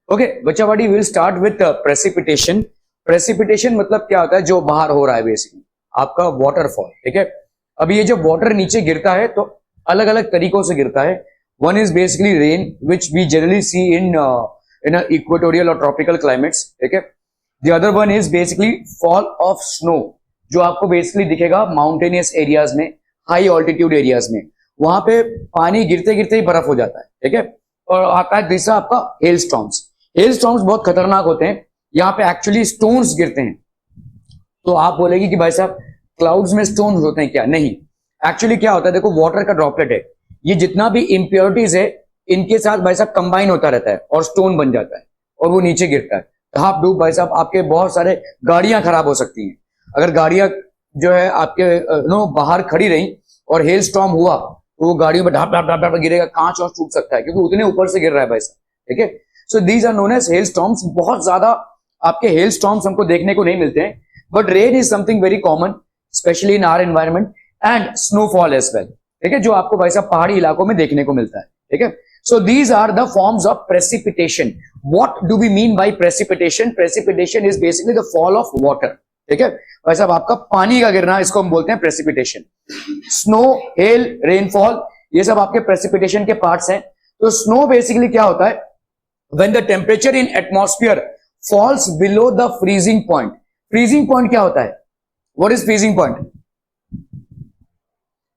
Okay बच्चा वाडी will start with precipitation. Precipitation मतलब क्या होता है, जो बाहर हो रहा है बेसिकली आपका वाटरफॉल। ठीक है, अभी ये जो वाटर नीचे गिरता है तो अलग अलग तरीकों से गिरता है। One is basically rain which we generally see in equatorial और ट्रॉपिकल क्लाइमेट्स। ठीक है, the other one is basically fall of snow, जो आपको बेसिकली दिखेगा माउंटेनियस एरियाज में, हाई ऑल्टीट्यूड एरियाज में, वहां पे पानी गिरते गिरते ही बर्फ हो जाता है। ठीक है, और आता है तीसरा आपका हेल स्टॉर्म्स। हेल स्टॉर्म्स बहुत खतरनाक होते हैं, यहाँ पे एक्चुअली स्टोन्स गिरते हैं। तो आप बोलेगी कि भाई साहब क्लाउड्स में स्टोन्स होते हैं क्या? नहीं, एक्चुअली क्या होता है, देखो वाटर का ड्रॉपलेट है, ये जितना भी इंप्योरिटीज है इनके साथ भाई साहब कंबाइन होता रहता है और स्टोन बन जाता है और वो नीचे गिरता है। आप डूब भाई साहब, आपके बहुत सारे गाड़ियां खराब हो सकती हैं। अगर गाड़ियां जो है आपके बाहर खड़ी रही और हेल स्टॉर्म हुआ तो वो गाड़ियों पर ढाप ढाप ढाप ढाप गिरेगा, कांच और टूट सकता है क्योंकि उतने ऊपर से गिर रहा है भाई साहब। ठीक है, so these are known as hello storms. बहुत ज्यादा आपके हेल स्टॉर्म्स हमको देखने को नहीं मिलते हैं, but rain is something very common specially in our environment and snowfall as well. ठीक है, जो आपको भाई साहब पहाड़ी इलाकों में देखने को मिलता है। ठीक है, so these are the forms of precipitation. What do we mean by precipitation? Precipitation is basically the fall of water. ठीक है भाई साहब, आपका पानी का गिरना, इसको हम बोलते हैं प्रेसिपिटेशन। स्नो, हेल, रेनफॉल, ये सब आपके प्रेसिपिटेशन के पार्ट्स हैं। तो स्नो बेसिकली क्या होता है, when the temperature in atmosphere falls below the freezing point. Freezing point क्या होता है? What is freezing point?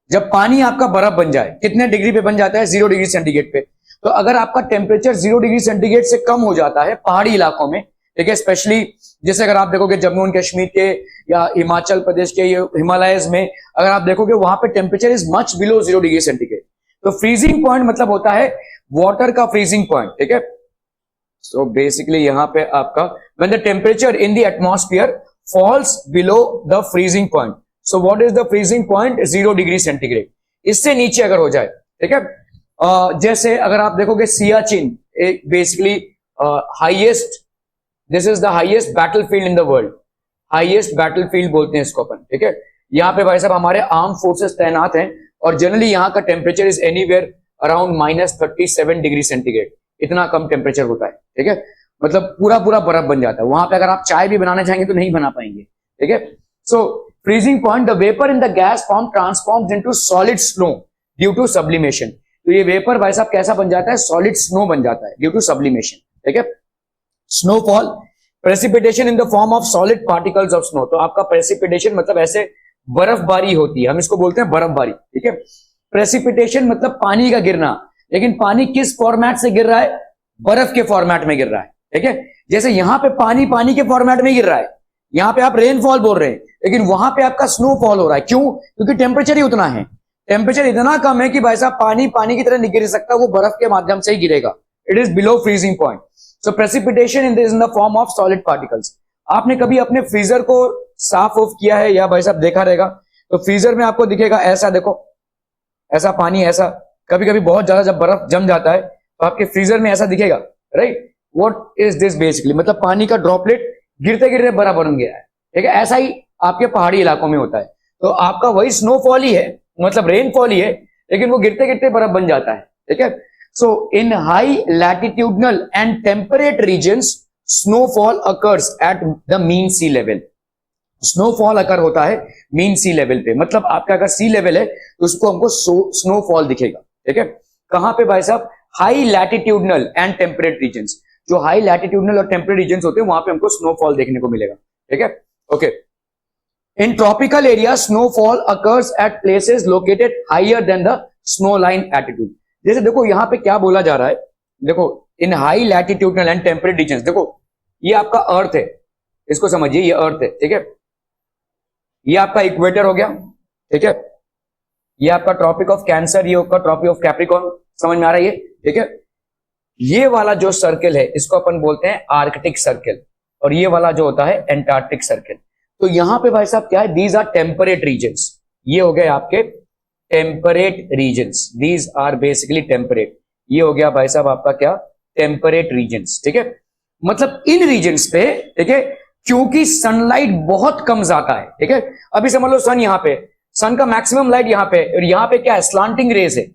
जब पानी आपका बर्फ बन जाए, कितने डिग्री पे बन जाता है? 0 डिग्री सेंटीग्रेड पे। तो अगर आपका टेम्परेचर 0 डिग्री सेंटीग्रेड से कम हो जाता है पहाड़ी इलाकों में, ठीक है, स्पेशली जैसे अगर आप देखोगे जम्मू एंड कश्मीर के या हिमाचल प्रदेश के हिमालयस में, अगर आप देखोगे वहां पे temperature is much below 0 degree centigrade. तो फ्रीजिंग पॉइंट मतलब होता है वाटर का फ्रीजिंग पॉइंट। ठीक है, सो बेसिकली यहां पे आपका when the temperature in the atmosphere falls below the freezing point. So what is the freezing point? 0 degree centigrade. इससे नीचे अगर हो जाए, ठीक है, जैसे अगर आप देखोगे सियाचिन, एक basically highest, this is the highest battlefield in the world. Highest battlefield बोलते हैं इसको अपन। ठीक है, यहाँ पे भाई साहब हमारे आर्म फोर्सेस तैनात हैं और जनरली यहाँ का temperature is anywhere around -37 degree centigrade. इतना कम टेम्परेचर होता है। ठीक है, मतलब पूरा पूरा बर्फ बन जाता है वहां पे। अगर आप चाय भी बनाना चाहेंगे तो नहीं बना पाएंगे। ठीक है, so freezing point, the vapour in the gas form transforms into solid snow due to sublimation. तो ये वेपर भाई साहब कैसा बन जाता है? सॉलिड स्नो बन जाता है ड्यू टू सब्लिमेशन। ठीक है, snowfall, precipitation in the form of solid particles of snow. तो आपका प्रेसिपिटेशन मतलब ऐसे बर्फबारी होती है, हम इसको बोलते हैं बर्फबारी। ठीक है, प्रेसिपिटेशन मतलब पानी का गिरना, लेकिन पानी किस फॉर्मेट से गिर रहा है? बर्फ के फॉर्मेट में गिर रहा है। ठीक है, जैसे यहां पे पानी पानी के फॉर्मेट में गिर रहा है, यहां पे आप रेनफॉल बोल रहे हैं, लेकिन वहां पे आपका स्नोफॉल हो रहा है। क्यों? क्योंकि टेम्परेचर ही उतना है। टेम्परेचर इतना कम है कि भाई साहब पानी पानी की तरह नहीं गिर सकता, वो बर्फ के माध्यम से ही गिरेगा। It is below freezing point. So precipitation in the form of solid particles. आपने कभी अपने फ्रीजर को साफ ऑफ किया है या भाई साहब देखा रहेगा, तो फ्रीजर में आपको दिखेगा ऐसा, देखो ऐसा पानी, ऐसा कभी कभी बहुत ज्यादा जब बर्फ जम जाता है तो आपके फ्रीजर में ऐसा दिखेगा, right? What is this? Basically मतलब पानी का ड्रॉपलेट गिरते गिरते बर्फ बन गया है। ठीक है, ऐसा ही आपके पहाड़ी इलाकों में होता है। तो आपका वही स्नोफॉल ही है, मतलब रेनफॉल ही है, लेकिन वो गिरते गिरते बर्फ बन जाता है। ठीक है, so in high latitudinal and temperate regions snowfall occurs at the mean sea level. Snowfall occur होता है मीन सी लेवल पे, मतलब आपका अगर सी लेवल है तो उसको हमको स्नोफॉल दिखेगा। ठीक है, कहां पे भाई साहब? High latitudinal and temperate regions. जो हाई लैटिट्यूडनल और टेम्परेट रीजन्स होते हैं वहां पे हमको स्नोफॉल देखने को मिलेगा। ठीक है, okay. In tropical area snowfall occurs at places located higher than the snow line altitude. जैसे देखो यहां पे क्या बोला जा रहा है, देखो in high latitudinal and temperate regions, देखो ये आपका अर्थ है, इसको समझिए, ये अर्थ है। ठीक है, ये आपका इक्वेटर हो गया। ठीक है, ये आपका ट्रॉपिक ऑफ कैंसर, ये आपका ट्रॉपिक ऑफ कैप्रिकॉर्न, समझ में आ रहा है ये? ठीक है, ये वाला जो सर्कल है इसको अपन बोलते हैं आर्कटिक सर्कल, और ये वाला जो होता है एंटार्क्टिक सर्कल। तो यहां पे भाई साहब क्या है? These are temperate regions. ये हो गए आपके temperate regions, these are basically temperate. ये हो गया भाई साहब आपका क्या? Temperate regions. ठीक है, मतलब इन रीजन्स पे, ठीक है, क्योंकि सनलाइट बहुत कम जाता है। ठीक है, अभी समझ लो सन, यहां पे सन का मैक्सिमम लाइट यहां पे, और यहां पे क्या है? स्लांटिंग रेज है,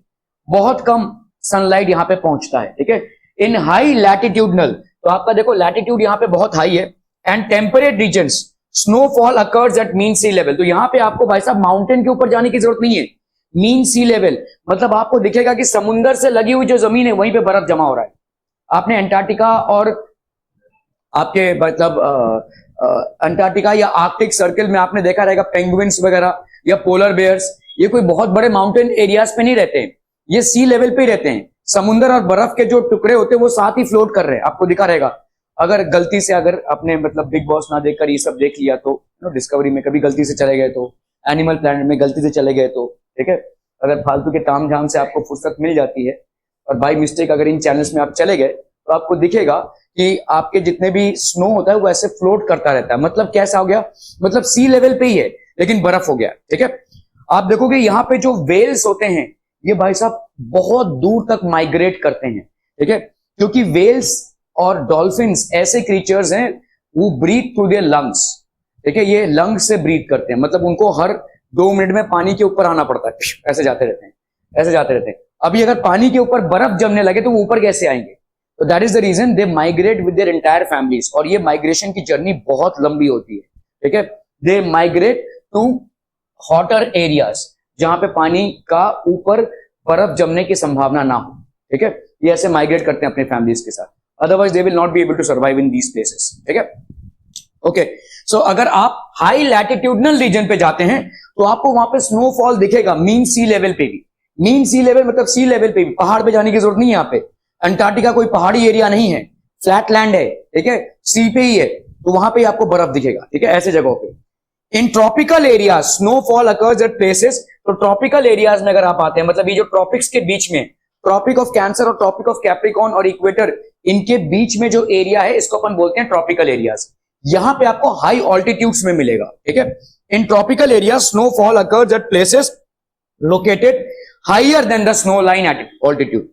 बहुत कम सनलाइट यहां पे पहुंचता है। ठीक है, इन हाई लैटिट्यूडनल, तो आपका देखो लैटिट्यूड यहाँ पे बहुत हाई है and temperate regions snowfall occurs at mean sea level. तो यहाँ पे आपको भाई साहब माउंटेन के ऊपर जाने की जरूरत नहीं है। मीन सी लेवल मतलब आपको दिखेगा कि समुंदर से लगी हुई जो जमीन है वहीं पे बर्फ जमा हो रहा है। आपने अंटार्कटिका और आपके मतलब अंटार्कटिका या आर्कटिक सर्कल में आपने देखा रहेगा पेंगुइन्स वगैरह या पोलर बेयर्स, ये कोई बहुत बड़े माउंटेन एरियाज पे नहीं रहते हैं, ये सी लेवल पे ही रहते हैं। समुंदर और बर्फ के जो टुकड़े होते हैं वो साथ ही फ्लोट कर रहे हैं, आपको दिखा रहेगा। अगर गलती से अगर आपने मतलब बिग बॉस ना देखकर ये सब देख लिया तो डिस्कवरी में कभी गलती से चले गए तो, एनिमल प्लैनेट में गलती से चले गए तो, ठीक है, अगर फालतू के ताम झाम से आपको फुर्सत मिल जाती है और बाई मिस्टेक अगर इन चैनल्स में आप चले गए तो आपको दिखेगा कि आपके जितने भी स्नो होता है वो ऐसे फ्लोट करता रहता है। मतलब कैसा हो गया, मतलब सी लेवल पे ही है लेकिन बर्फ हो गया, ठीक है। आप देखोगे यहाँ पे जो वेल्स होते हैं ये भाई साहब बहुत दूर तक माइग्रेट करते हैं, ठीक है, क्योंकि वेल्स और डॉल्फिन्स ऐसे क्रीचर्स हैं वो ब्रीथ थ्रू देयर लंग्स, ठीक है, ये लंग्स से ब्रीथ करते हैं। मतलब उनको हर 2 मिनट में पानी के ऊपर आना पड़ता है, ऐसे जाते रहते हैं, ऐसे जाते रहते हैं। अभी अगर पानी के ऊपर बर्फ जमने लगे तो वो ऊपर कैसे आएंगे? तो that is the reason they migrate with their entire families, और ये माइग्रेशन की जर्नी बहुत लंबी होती है, ठीक है। They migrate to hotter areas जहां पे पानी का ऊपर बर्फ जमने की संभावना ना हो, ठीक है, ये ऐसे माइग्रेट करते हैं अपने फैमिलीज के साथ, otherwise they will not be able to survive in these places, ठीक है। ओके, सो अगर आप हाई लैटिट्यूडनल रीजन पे जाते हैं तो आपको वहां पे स्नोफॉल दिखेगा मीन सी लेवल पे भी। मीन सी लेवल मतलब सी लेवल पे भी, पहाड़ पे जाने की जरूरत नहीं है। यहाँ पे अंटार्कटिका कोई पहाड़ी एरिया नहीं है, फ्लैट लैंड है, ठीक है, सी पे ही है, तो वहां पे आपको बर्फ दिखेगा, ठीक है, ऐसे जगहों पे। इन tropical area snowfall occurs at places, तो ट्रॉपिकल एरियाज में अगर आप आते हैं, मतलब ये जो ट्रॉपिक्स के बीच में, ट्रॉपिक ऑफ कैंसर और ट्रॉपिक ऑफ कैप्रिकॉर्न और इक्वेटर, इनके बीच में जो एरिया है इसको अपन बोलते हैं ट्रॉपिकल एरियाज। यहां पे आपको हाई ऑल्टीट्यूड्स में मिलेगा, ठीक है। In tropical area snowfall occurs at places located higher than the snow line at altitude.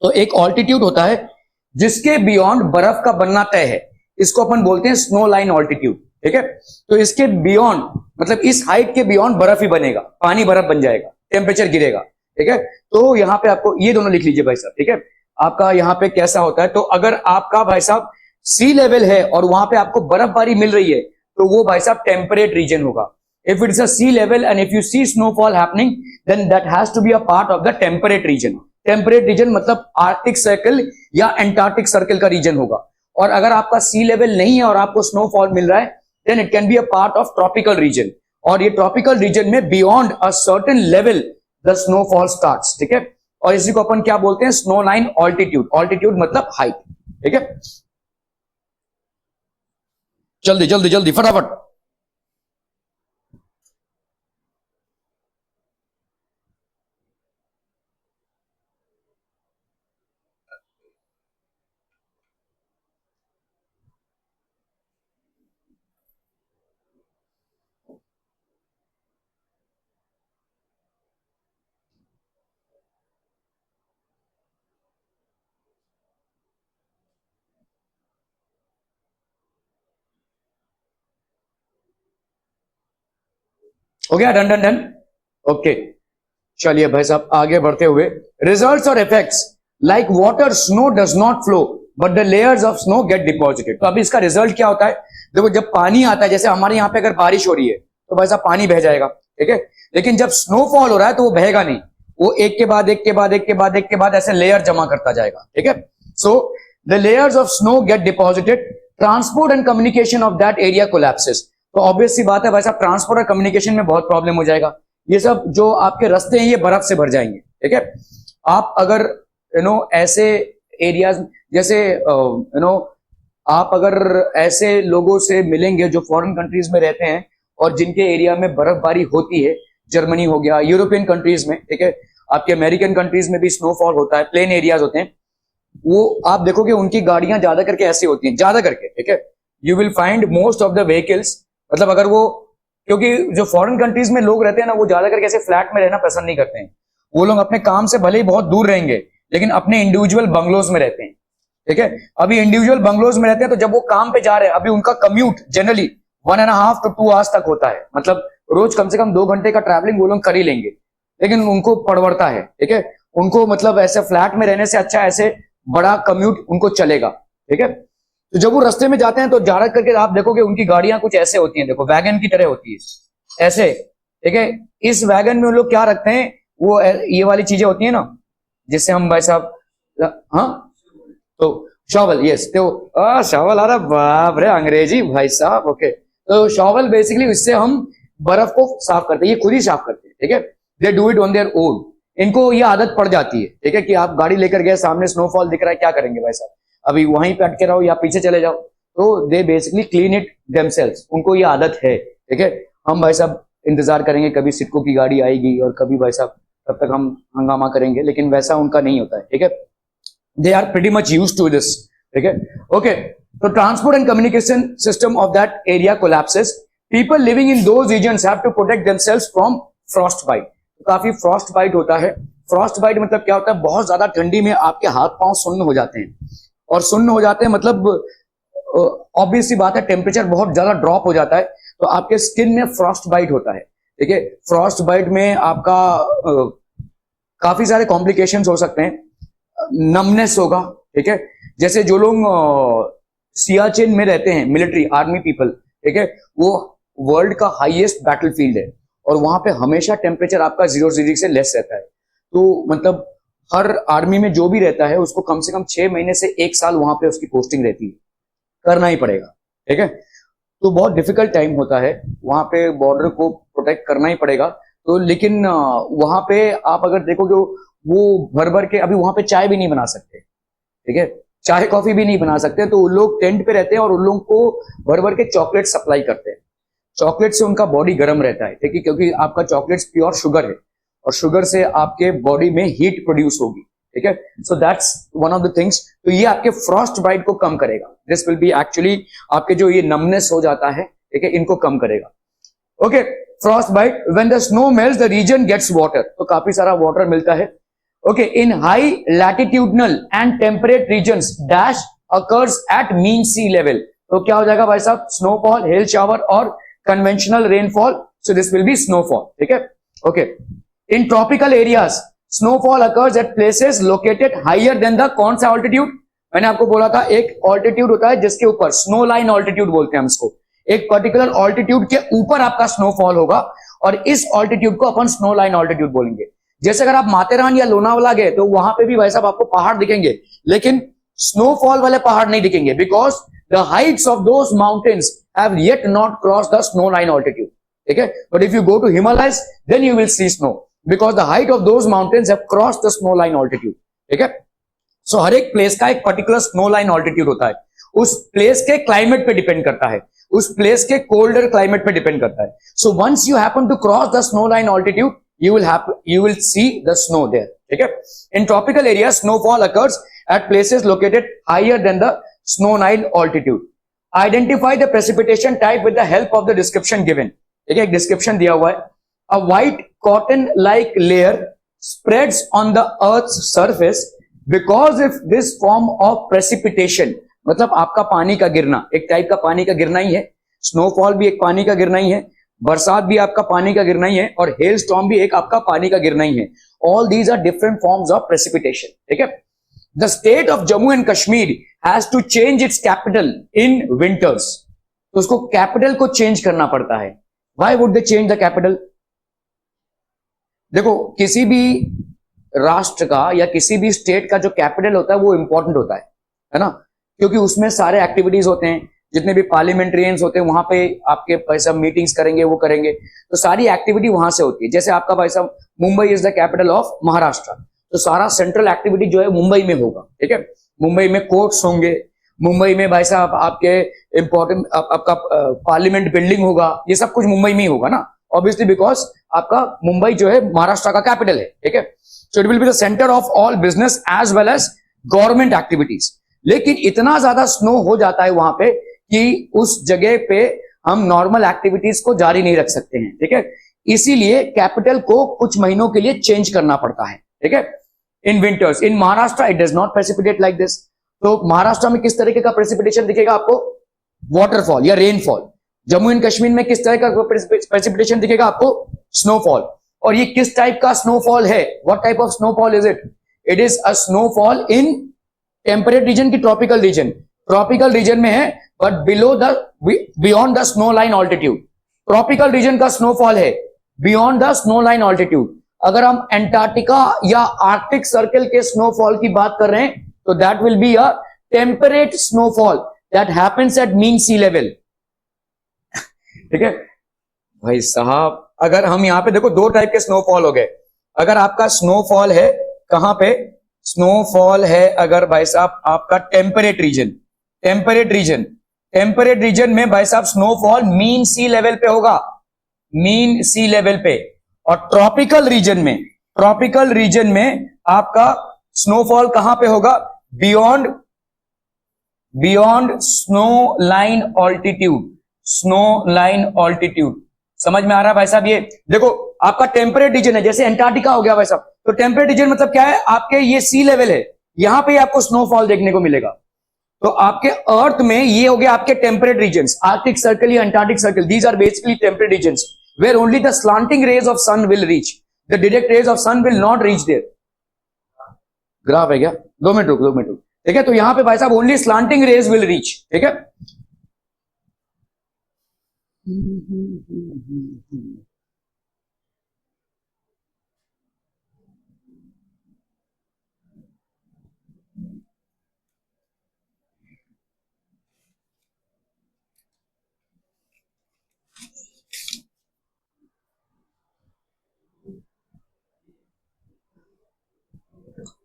तो एक ऑल्टीट्यूड होता है जिसके बियॉन्ड बर्फ का बनना तय है, इसको अपन बोलते हैं स्नो लाइन ऑल्टीट्यूड, ठीक है। तो इसके बियॉन्ड मतलब इस हाइट के बियॉन्ड बर्फ ही बनेगा, पानी बर्फ बन जाएगा, टेम्परेचर गिरेगा, ठीक है। तो यहां पे आपको ये दोनों लिख लीजिए भाई साहब, ठीक है। आपका यहां पे कैसा होता है, तो अगर आपका भाई साहब सी लेवल है और वहां पे आपको बर्फबारी मिल रही है तो वो भाई साहब टेम्परेट रीजन होगा। If it's a sea level and if you see snowfall happening then that has to be a part of the temperate region. Temperate region मतलब आर्कटिक सर्कल या एंटार्कटिक सर्कल का रीजन होगा। और अगर आपका सी level नहीं है और आपको स्नोफॉल मिल रहा है then it can be a part of tropical region, और ये ट्रॉपिकल रीजन में beyond a certain level the snowfall starts, ठीक है। और इसी को अपन क्या बोलते हैं, स्नो लाइन ऑल्टीट्यूड। ऑल्टीट्यूड मतलब हाइट, ठीक है। जल्दी जल्दी जल्दी फटाफट। हो गया, डन डन डन, ओके। चलिए भाई साहब आगे बढ़ते हुए, रिजल्ट्स और effects like water snow does not flow but the layers of snow get deposited. तो अभी इसका रिजल्ट क्या होता है, देखो जब पानी आता है, जैसे हमारे यहाँ पे अगर बारिश हो रही है तो भाई साहब पानी बह जाएगा, ठीक है। लेकिन जब स्नोफॉल हो रहा है तो वो बहेगा नहीं, वो एक के बाद एक के बाद एक के बाद एक के बाद ऐसे लेयर जमा करता जाएगा, ठीक है। So the layers of snow get deposited, transport and communication of that area collapses. तो ऑब्वियस सी बात है भाई साहब ट्रांसपोर्ट और कम्युनिकेशन में बहुत प्रॉब्लम हो जाएगा। ये सब जो आपके रास्ते हैं ये बर्फ से भर जाएंगे, ठीक है। आप अगर ऐसे एरियाज जैसे आप अगर ऐसे लोगों से मिलेंगे जो फॉरेन कंट्रीज में रहते हैं और जिनके एरिया में बर्फबारी होती है, जर्मनी हो गया, यूरोपियन कंट्रीज में, ठीक है, आपके अमेरिकन कंट्रीज में भी स्नोफॉल होता है, प्लेन एरियाज होते हैं, वो आप देखोगे उनकी गाड़ियां ज्यादा करके ऐसी होती हैं, ज्यादा करके, ठीक है। You will find most of the vehicles, मतलब अगर वो, क्योंकि जो फॉरेन कंट्रीज में लोग रहते हैं ना वो ज्यादा करके ऐसे फ्लैट में रहना पसंद नहीं करते हैं। वो लोग अपने काम से भले ही बहुत दूर रहेंगे लेकिन अपने इंडिविजुअल बंगलोज में रहते हैं, ठीक है। अभी इंडिविजुअल बंगलोज में रहते हैं तो जब वो काम पे जा रहे हैं, अभी उनका कम्यूट जनरली 1.5 to 2 आवर्स तक होता है, मतलब रोज कम से कम 2 घंटे का ट्रैवलिंग वो लोग कर ही लेंगे, लेकिन उनको पड़वड़ता है, ठीक है। उनको मतलब ऐसे फ्लैट में रहने से अच्छा ऐसे बड़ा कम्यूट उनको चलेगा, ठीक है। तो जब वो रास्ते में जाते हैं तो ज्यादा करके आप देखोगे उनकी गाड़ियां कुछ ऐसे होती हैं, देखो वैगन की तरह होती है ऐसे, ठीक है। इस वैगन में उन लोग क्या रखते हैं, वो ये वाली चीजें होती है ना, जिससे हम भाई साहब, हाँ तो शॉवल, यस, तो शॉवल, अरे बाप रे अंग्रेजी भाई साहब, ओके। तो शॉवल बेसिकली इससे हम बर्फ को साफ करते हैं, ये खुद ही साफ करते हैं, ठीक है। They do it on their own, इनको ये आदत पड़ जाती है, ठीक है, कि आप गाड़ी लेकर गए, सामने स्नोफॉल दिख रहा है, क्या करेंगे भाई साहब, अभी वहीं पे अटके रहो या पीछे चले जाओ। तो they basically clean it themselves, उनको ये आदत है, ठीक है। हम भाई साहब इंतजार करेंगे कभी सिडको की गाड़ी आएगी और कभी भाई साहब तब तक हम हंगामा करेंगे, लेकिन वैसा उनका नहीं होता है, ठीक है। They are pretty much used to this, ठीक है, ओके। तो transport and communication system of that area collapses, people living in those regions have to protect themselves from Frost bite. काफी फ्रॉस्ट बाइट होता है। फ्रॉस्ट बाइट मतलब क्या होता है, बहुत ज्यादा ठंडी में आपके हाथ पांव सुन्न हो जाते हैं, और सुन्न हो जाते हैं मतलब ऑब्वियसली बात है, टेम्परेचर बहुत ज्यादा ड्रॉप हो जाता है, तो आपके स्किन में फ्रॉस्ट बाइट होता है, ठीक है। फ्रॉस्ट बाइट में आपका काफी सारे कॉम्प्लिकेशंस हो सकते हैं, नमनेस होगा, ठीक है। जैसे जो लोग सियाचिन में रहते हैं, मिलिट्री आर्मी पीपल, ठीक है, वो वर्ल्ड का हाईएस्ट बैटलफील्ड है, और वहां पे हमेशा टेम्परेचर आपका 0 डिग्री से लेस रहता है। तो मतलब हर आर्मी में जो भी रहता है उसको कम से कम 6 महीने से 1 साल वहां पे उसकी पोस्टिंग रहती है, करना ही पड़ेगा, ठीक है। तो बहुत डिफिकल्ट टाइम होता है वहां पे, बॉर्डर को प्रोटेक्ट करना ही पड़ेगा। तो लेकिन वहां पे आप अगर देखोगे वो भर भर के, अभी वहां पे चाय भी नहीं बना सकते, ठीक है, चाय कॉफी भी नहीं बना सकते, तो उन लोग टेंट पे रहते हैं और उन लोगों को भर भर के चॉकलेट सप्लाई करते हैं। चॉकलेट से उनका बॉडी गर्म रहता है, ठीक है, क्योंकि आपका चॉकलेट प्योर शुगर है, और शुगर से आपके बॉडी में हीट प्रोड्यूस होगी, ठीक है। So that's one of the things. तो ये आपके फ्रॉस्ट बाइट को कम करेगा, दिस विल बी एक्चुअली आपके जो ये नमनेस हो जाता है, ठीक है, इनको कम करेगा, okay. Frost bite, when the snow melts the region gets water, तो काफी सारा वाटर मिलता है, okay. In high latitudinal and temperate regions dash occurs at mean sea level, तो क्या हो जाएगा भाई साहब, स्नोफॉल, हेल शावर और conventional rainfall, so this will be snowfall, ठीक है, okay. In tropical areas snowfall occurs at places located higher than the, कौन सा ऑल्टीट्यूड, मैंने आपको बोला था एक ऑल्टीट्यूड होता है जिसके ऊपर, स्नो लाइन ऑल्टीट्यूड बोलते हैं हम इसको, एक पर्टिकुलर ऑल्टीट्यूड के ऊपर आपका स्नोफॉल होगा, और इस ऑल्टीट्यूड को अपन स्नो लाइन ऑल्टीट्यूड बोलेंगे। जैसे अगर आप माथेरान या लोनावाला गए तो वहां पे भी भाई साहब आपको पहाड़ दिखेंगे, लेकिन स्नोफॉल वाले पहाड़ नहीं दिखेंगे, because the heights of those mountains have yet not cross the snow line altitude, ठीक है। But if you go to Himalayas then you will see snow, because the height of those mountains have crossed the snow line altitude, ठीक है। सो हर एक place का एक particular snow line altitude होता है, उस प्लेस के क्लाइमेट पे डिपेंड करता है, उस प्लेस के कोल्डर क्लाइमेट पे डिपेंड करता है। So once you happen to cross the snow line altitude you will see the snow there, ठीक है। In tropical areas snowfall occurs at places located higher than the snow line altitude. Identify the precipitation type with the help of the description given, ठीक है, एक description दिया हुआ है। A white cotton like layer spreads on the earth's surface because if this form of precipitation, मतलब आपका पानी का गिरना, एक टाइप का पानी का गिरना ही है, स्नोफॉल भी एक पानी का गिरना ही है, बरसात भी आपका पानी का गिरना ही है, और हेल स्टॉर्म भी एक आपका पानी का गिरना ही है। All these are different forms of precipitation, ठीक है। The state of Jammu and Kashmir has to change its capital in winters, तो उसको कैपिटल को चेंज करना पड़ता है। Why would they change the capital? देखो, किसी भी राष्ट्र का या किसी भी स्टेट का जो कैपिटल होता है वो इंपॉर्टेंट होता है ना, क्योंकि उसमें सारे एक्टिविटीज होते हैं, जितने भी पार्लियामेंट्रियंस होते हैं वहां पे आपके भाई साहब मीटिंग्स करेंगे, वो करेंगे, तो सारी एक्टिविटी वहां से होती है। जैसे आपका भाई साहब Mumbai is the capital of Maharashtra, तो सारा सेंट्रल एक्टिविटी जो है मुंबई में होगा, ठीक है। मुंबई में कोर्ट्स होंगे, मुंबई में भाई साहब आपके इंपॉर्टेंट आपका पार्लियामेंट बिल्डिंग होगा, ये सब कुछ मुंबई में ही होगा ना, ऑब्वियसली, बिकॉज आपका मुंबई जो है महाराष्ट्र का कैपिटल है, ठीक है। So it will be the centre of all business as well as government activities. लेकिन इतना ज्यादा स्नो हो जाता है वहां पे कि उस जगह पे हम नॉर्मल एक्टिविटीज को जारी नहीं रख सकते हैं, ठीक है। इसीलिए कैपिटल को कुछ महीनों के लिए चेंज करना पड़ता है, ठीक है। In winters in Maharashtra it does not precipitate like this. तो महाराष्ट्र में किस तरीके का प्रेसिपिटेशन दिखेगा आपको? वाटरफॉल या रेनफॉल। जम्मू एंड कश्मीर में किस तरह का प्रेसिपिटेशन दिखेगा आपको? स्नोफॉल। और ये किस टाइप का स्नोफॉल है? What type of snowfall is it? It is a snowfall in temperate region की ट्रॉपिकल रीजन। ट्रॉपिकल रीजन में है but beyond the snow line altitude. Tropical region का स्नोफॉल है beyond the snow line altitude. अगर हम Antarctica या Arctic circle के snowfall की बात कर रहे हैं तो that will be a temperate snowfall that happens at mean sea level. ठीक है भाई साहब, अगर हम यहां पे देखो 2 टाइप के स्नोफॉल हो गए। अगर आपका स्नोफॉल है कहां पे, स्नोफॉल है अगर भाई साहब आपका टेम्परेट रीजन, टेम्परेट रीजन में भाई साहब स्नोफॉल मीन सी लेवल पे होगा, मीन सी लेवल पे। और ट्रॉपिकल रीजन में आपका स्नोफॉल कहां पे होगा, बियॉन्ड स्नो लाइन ऑल्टीट्यूड। समझ में आ रहा है भाई साहब? ये देखो आपका टेम्परेट रीजन है, जैसे एंटार्क्टिका हो गया भाई साहब, तो टेम्परेट रीजन मतलब क्या है, आपके ये सी लेवल है, यहां पे आपको स्नोफॉल देखने को मिलेगा। तो आपके अर्थ में ये हो गया आपके टेम्परेट रीजन्स, आर्कटिक सर्कल या Antarctic Circle, these are basically temperate regions where only the slanting rays of sun will reach, the direct rays of sun will not reach there. Graph है क्या? 2 मिनट रुक। ठीक है, तो यहां पे भाई साहब only slanting rays will reach. ठीक है,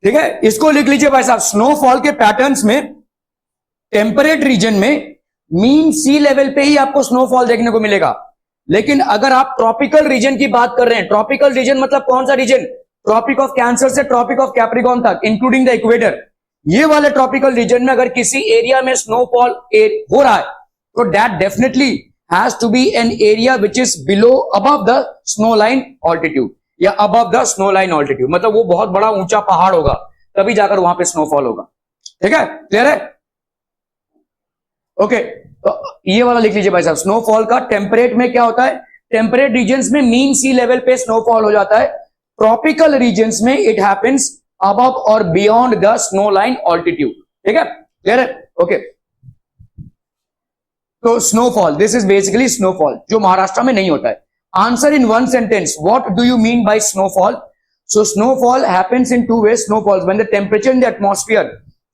ठीक है, इसको लिख लीजिए भाई साहब। स्नोफॉल के पैटर्न्स में टेम्परेट रीजन में मीन सी लेवल पे ही आपको स्नोफॉल देखने को मिलेगा। लेकिन अगर आप ट्रॉपिकल रीजन की बात कर रहे हैं, ट्रॉपिकल रीजन मतलब कौन सा रीजन, ट्रॉपिक ऑफ कैंसर से ट्रॉपिक ऑफ कैप्रिकॉर्न तक इंक्लूडिंग द इक्वेटर, ये वाले ट्रॉपिकल रीजन में अगर किसी एरिया में स्नोफॉल हो रहा है तो that definitely has to be an area which is below above the snow line altitude या above the snow line altitude, मतलब वो बहुत बड़ा ऊंचा पहाड़ होगा तभी जाकर वहां पे स्नोफॉल होगा। ठीक है, क्लियर है? ओके, तो ये वाला लिख लीजिए भाई साहब। स्नोफॉल का टेम्परेट में क्या होता है, टेम्परेट रीजन्स में मीन सी लेवल पे स्नोफॉल हो जाता है, ट्रॉपिकल रीजन्स में इट हैपेंस अबव और beyond the snow line altitude. ठीक है, क्लियर है? ओके, तो snowfall, this is basically snowfall जो महाराष्ट्र में नहीं होता है। Answer in 1 sentence, what do you mean by snowfall? So snowfall happens in 2 ways, snowfalls when the temperature in the atmosphere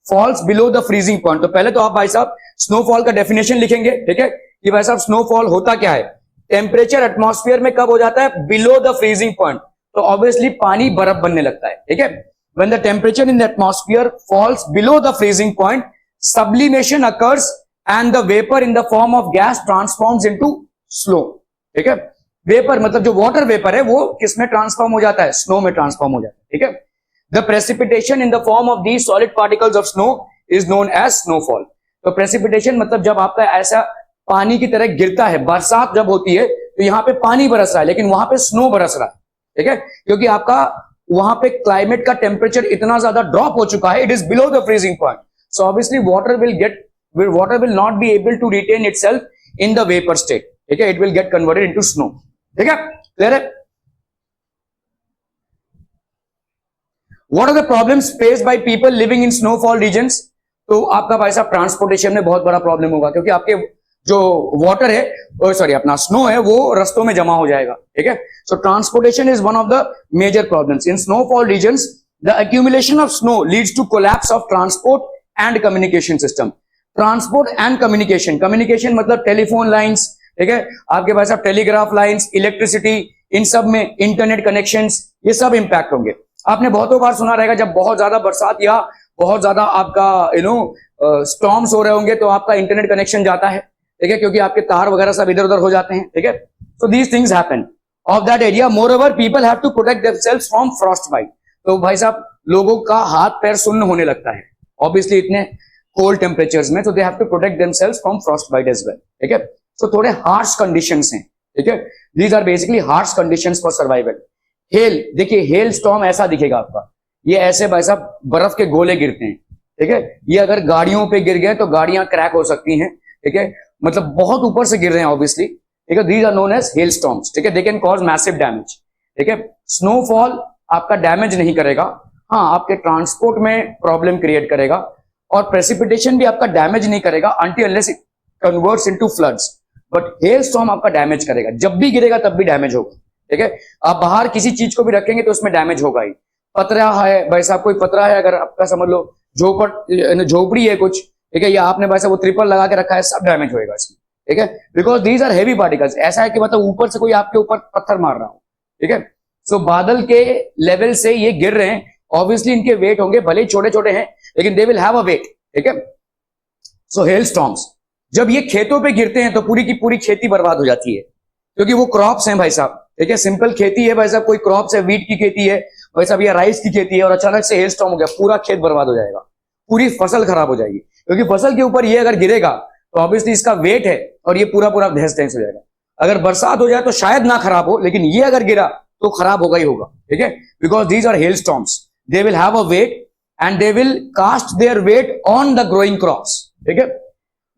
falls below the freezing point। तो पहले तो आप भाई साहब स्नोफॉल का डेफिनेशन लिखेंगे। ठीक है, कि भाई साहब स्नोफॉल होता क्या है, टेम्परेचर एटमॉस्फेयर में कब हो जाता है, बिलो द फ्रीजिंग पॉइंट, तो ऑब्वियसली पानी बर्फ बनने लगता है। ठीक है, when the temperature in the atmosphere falls below the freezing point, sublimation occurs and the vapor in the form of gas transforms into snow। ठीक है, वेपर मतलब जो वाटर वेपर है वो किसमें ट्रांसफॉर्म हो जाता है, स्नो में ट्रांसफॉर्म हो जाता है। ठीक है, the precipitation in the form of these solid particles of snow is known as snowfall. तो प्रेसिपिटेशन मतलब जब आपका ऐसा पानी की तरह गिरता है, बरसात जब होती है तो यहाँ पे पानी बरस रहा है लेकिन वहां पे स्नो बरस रहा है। ठीक है, क्योंकि आपका वहां पे क्लाइमेट का टेम्परेचर इतना ज्यादा ड्रॉप हो चुका है, it is below the freezing point, so obviously water will not be able to retain itself in the vapour state. ठीक है, it will get converted into snow. ठीक है, क्लियर है? What are the problems faced by people living in snowfall regions? तो आपका भाई साहब transportation में बहुत बड़ा प्रॉब्लम होगा, क्योंकि आपके जो वाटर है, सॉरी अपना स्नो है, वो रस्तों में जमा हो जाएगा। ठीक है, so transportation is one of the major problems in snowfall regions. The accumulation of snow leads to collapse of transport and communication system. Transport and communication मतलब टेलीफोन लाइन्स, ठीक है, आपके पास आप टेलीग्राफ लाइंस, इलेक्ट्रिसिटी, इन सब में internet connections, ये सब impact होंगे। आपने बहुतों बार सुना रहेगा जब बहुत ज्यादा बरसात या बहुत ज्यादा आपका स्टॉर्म्स हो रहे होंगे तो आपका इंटरनेट कनेक्शन जाता है। ठीक है, क्योंकि आपके तार वगैरह सब इधर उधर हो जाते हैं। ठीक है, so these things happen of that area. Moreover people have to protect themselves from Frost bite. तो भाई साहब लोगों का हाथ पैर सुन्न होने लगता है ऑब्वियसली इतने कोल्ड टेम्परेचर्स में, तो they have to protect themselves from Frost bite as well. ठीक है, तो थोड़े हार्श कंडीशंस हैं। ठीक है, these are basically harsh conditions for survival. Hail, देखिए हेल स्टॉर्म ऐसा दिखेगा आपका, ये ऐसे भाई साहब बर्फ के गोले गिरते हैं। ठीक है, ये अगर गाड़ियों पे गिर गए तो गाड़ियां क्रैक हो सकती हैं। ठीक है, मतलब बहुत ऊपर से गिर रहे हैं ऑब्वियसली। ठीक है, these are known as hello storms. ठीक है, they can cause massive damage. ठीक है, स्नोफॉल आपका डैमेज नहीं करेगा, हाँ आपके ट्रांसपोर्ट में प्रॉब्लम क्रिएट करेगा और प्रेसिपिटेशन भी आपका डैमेज नहीं करेगा until unless it converts into floods, but hello storm आपका डैमेज करेगा। जब भी गिरेगा तब भी डैमेज होगा, ठीक है। आप बाहर किसी चीज को भी रखेंगे तो उसमें डैमेज होगा ही। पतरा है भाई साहब, कोई पतरा है अगर आपका, समझ लो झोपड़ी है कुछ, ठीक है, या आपने भाई साहब वो ट्रिपल लगा के रखा है, सब डैमेज होएगा इसमें, ठीक है, because these are heavy particles. ऐसा है कि मतलब ऊपर से कोई आपके ऊपर पत्थर मार रहा हो, ठीक है। सो बादल के लेवल से ये गिर रहे हैं, ऑब्वियसली इनके वेट होंगे, भले ही छोटे छोटे हैं लेकिन they will have a weight, ठीक है। सो हेल स्टॉर्म्स जब ये खेतों पे गिरते हैं तो पूरी की पूरी खेती बर्बाद हो जाती है, क्योंकि वो क्रॉप्स हैं भाई साहब, ठीक है, सिंपल खेती है भाई साहब, कोई क्रॉप्स है, वीट की खेती है भाई साहब या राइस की खेती है, और अचानक से हेल स्टॉर्म हो गया, पूरा खेत बर्बाद हो जाएगा, पूरी फसल खराब हो जाएगी, क्योंकि फसल के ऊपर ये अगर गिरेगा तो ऑब्वियसली इसका वेट है और ये पूरा पूरा तहस तहस हो जाएगा। अगर बरसात हो जाए तो शायद ना खराब हो, लेकिन ये अगर गिरा तो खराब होगा ही होगा, ठीक है, because these are hailstorms, they will have a weight and they will cast their weight on the growing crops, ठीक है।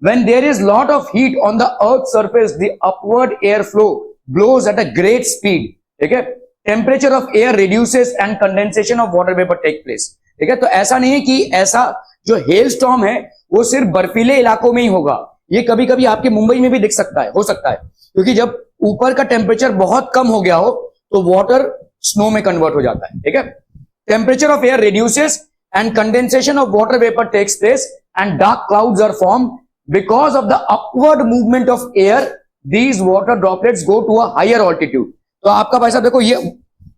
When there is lot of heat on the earth's surface, the upward airflow blows at a great speed, ठीक है। Temperature of air reduces and condensation of water vapor take place, ठीक है। तो ऐसा नहीं है कि ऐसा जो हेल स्टॉर्म है वो सिर्फ बर्फीले इलाकों में ही होगा, ये कभी कभी आपके मुंबई में भी दिख सकता है, हो सकता है, क्योंकि जब ऊपर का टेम्परेचर बहुत कम हो गया हो तो वाटर स्नो में कन्वर्ट हो जाता है, ठीक है। Temperature of air reduces and condensation of water vapour takes place and dark clouds are form because of the upward movement of air. These water droplets go to a higher altitude. तो आपका भाई साहब देखो, ये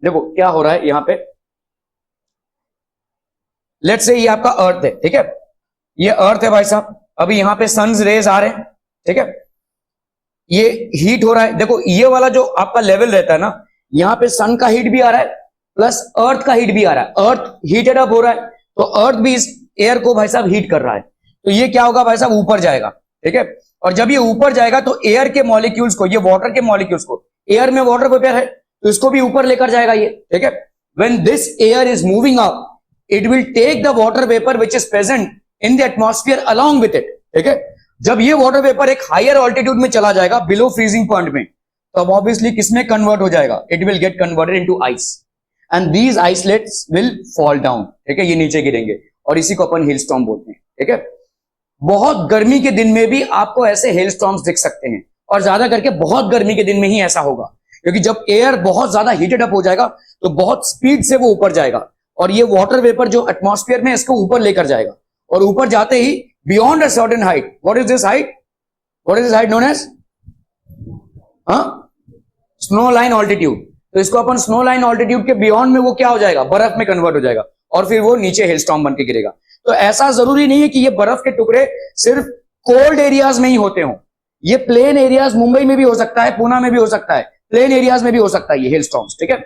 देखो क्या हो रहा है यहां पे, लेट्स से ये आपका अर्थ है, ठीक है, ये अर्थ है भाई साहब, अभी यहां पे सन्स रेज आ रहे हैं, ठीक है, ये हीट हो रहा है, देखो ये वाला जो आपका लेवल रहता है ना, यहां पे सन का हीट भी आ रहा है प्लस अर्थ का हीट भी आ रहा है, अर्थ हीटेड अप हो रहा है तो अर्थ भी इस एयर को भाई साहब हीट कर रहा है, तो ये क्या होगा भाई साहब, ऊपर जाएगा, ठीक है। और जब ये ऊपर जाएगा तो एयर के मॉलिक्यूल्स को, ये वाटर के मॉलिक्यूल्स को, एयर में वाटर वेपर है तो इसको भी ऊपर लेकर जाएगा ये, ठीक है। When this air is moving up it will take the water vapour which is present in the atmosphere along with it, ठीक है। जब ये वाटर वेपर एक हायर ऑल्टीट्यूड में चला जाएगा बिलो फ्रीजिंग पॉइंट में, तो अब ऑब्वियसली किसमें कन्वर्ट हो जाएगा, it will get converted into ice and these islets will fall down, ठीक है, ये नीचे गिरेंगे और इसी को अपन हिल स्टॉर्म बोलते हैं, ठीक है। बहुत गर्मी के दिन में भी आपको ऐसे हेल स्टॉर्म्स दिख सकते हैं, और ज्यादा करके बहुत गर्मी के दिन में ही ऐसा होगा, क्योंकि जब एयर बहुत ज्यादा हीटेड अप हो जाएगा तो बहुत स्पीड से वो ऊपर जाएगा और ये वाटर वेपर जो एटमॉस्फेयर में इसको ऊपर लेकर जाएगा, और ऊपर जाते ही beyond a certain height, what is this height, what is this height known as snow line altitude, तो इसको अपन स्नो लाइन ऑल्टीट्यूड के बियॉन्ड में वो क्या हो जाएगा, बर्फ में कन्वर्ट हो जाएगा और फिर वो नीचे हेल स्टॉर्म बन के गिरेगा। तो ऐसा जरूरी नहीं है कि ये बर्फ के टुकड़े सिर्फ कोल्ड एरियाज में ही होते हो, ये प्लेन एरियाज मुंबई में भी हो सकता है, पूना में भी हो सकता है, प्लेन एरियाज में भी हो सकता है ये हेल स्टॉर्म्स, ठीक है।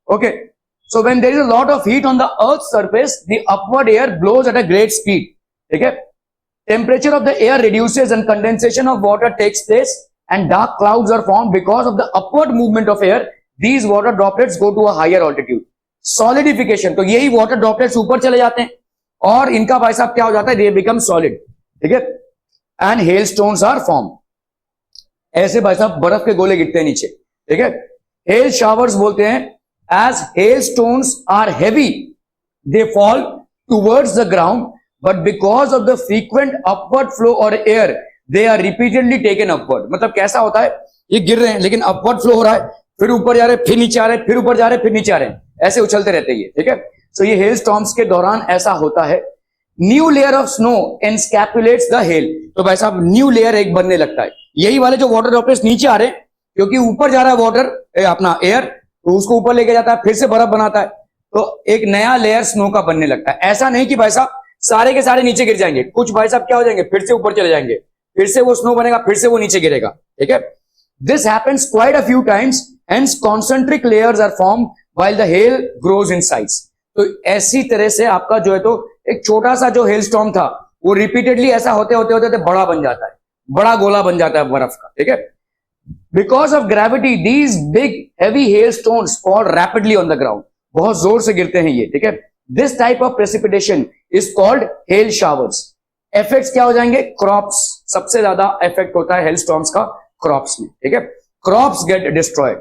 Okay, so when there is a lot of heat on the earth surface the upward air blows at a great speed, ठीक है। Temperature of the air reduces and condensation of water takes place and dark clouds are formed because of the upward movement of air, these water droplets go to a higher altitude. Solidification, तो यही water droplets ऊपर चले जाते हैं और इनका भाई साहब क्या हो जाता है, दे बिकम सॉलिड, ठीक है, and hail stones are form, ऐसे भाई साहब बर्फ के गोले गिरते हैं नीचे, ठीक है। हेल शावर्स बोलते हैं, as hail stones are heavy they fall towards the ground but because of the frequent upward flow और air they are repeatedly taken upward. मतलब कैसा होता है, ये गिर रहे हैं लेकिन अपवर्ड फ्लो हो रहा है, फिर ऊपर जा रहे हैं, फिर नीचे आ रहे हैं, फिर ऊपर जा रहे हैं, फिर नीचे आ रहे हैं, ऐसे उछलते रहते हैं, ठीक है। सो ये हेल स्टॉर्म्स के दौरान ऐसा होता है। New layer of snow encapsulates the hail, तो भाई साहब न्यू लेयर एक बनने लगता है, यही वाले जो वाटर ड्रॉपलेट्स नीचे आ रहे हैं क्योंकि ऊपर जा रहा है वाटर अपना एयर, तो उसको ऊपर लेके जाता है, फिर से बर्फ बनाता है, तो एक नया लेयर स्नो का बनने लगता है। ऐसा नहीं कि भाई साहब सारे के सारे नीचे गिर जाएंगे, कुछ भाई साहब क्या हो जाएंगे, फिर से ऊपर चले जाएंगे, फिर से वो स्नो बनेगा, फिर से वो नीचे गिरेगा, ठीक है। This happens quite a few times hence concentric layers are formed while the hail grows in size। तो ऐसी तरह से आपका जो है तो एक छोटा सा जो हेल स्टॉर्म था वो रिपीटेडली ऐसा होते होते होते होते बड़ा बन जाता है, बड़ा गोला बन जाता है बर्फ का, ठीक है। Because of gravity these big heavy hail stones fall rapidly on the ground, बहुत जोर से गिरते हैं ये, ठीक है। This type of precipitation is called hello showers. Effects क्या हो जाएंगे, क्रॉप्स, सबसे ज्यादा इफेक्ट होता है हेल स्टॉर्म्स का क्रॉप्स में, ठीक है। क्रॉप्स गेट डिस्ट्रॉयड,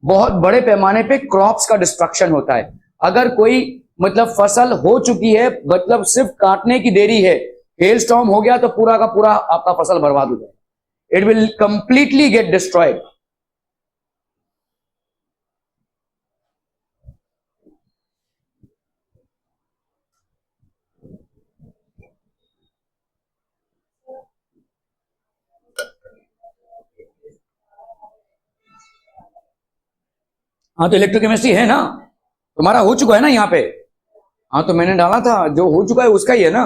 बहुत बड़े पैमाने पे क्रॉप्स का डिस्ट्रक्शन होता है। अगर कोई मतलब फसल हो चुकी है, मतलब सिर्फ काटने की देरी है, हेल स्टॉर्म हो गया तो पूरा का पूरा आपका फसल बर्बाद हो जाएगा, it will completely get destroyed. हाँ तो इलेक्ट्रोकेमिस्ट्री है ना, तुम्हारा हो चुका है ना यहाँ पे। हाँ तो मैंने डाला था, जो हो चुका है उसका ही है ना,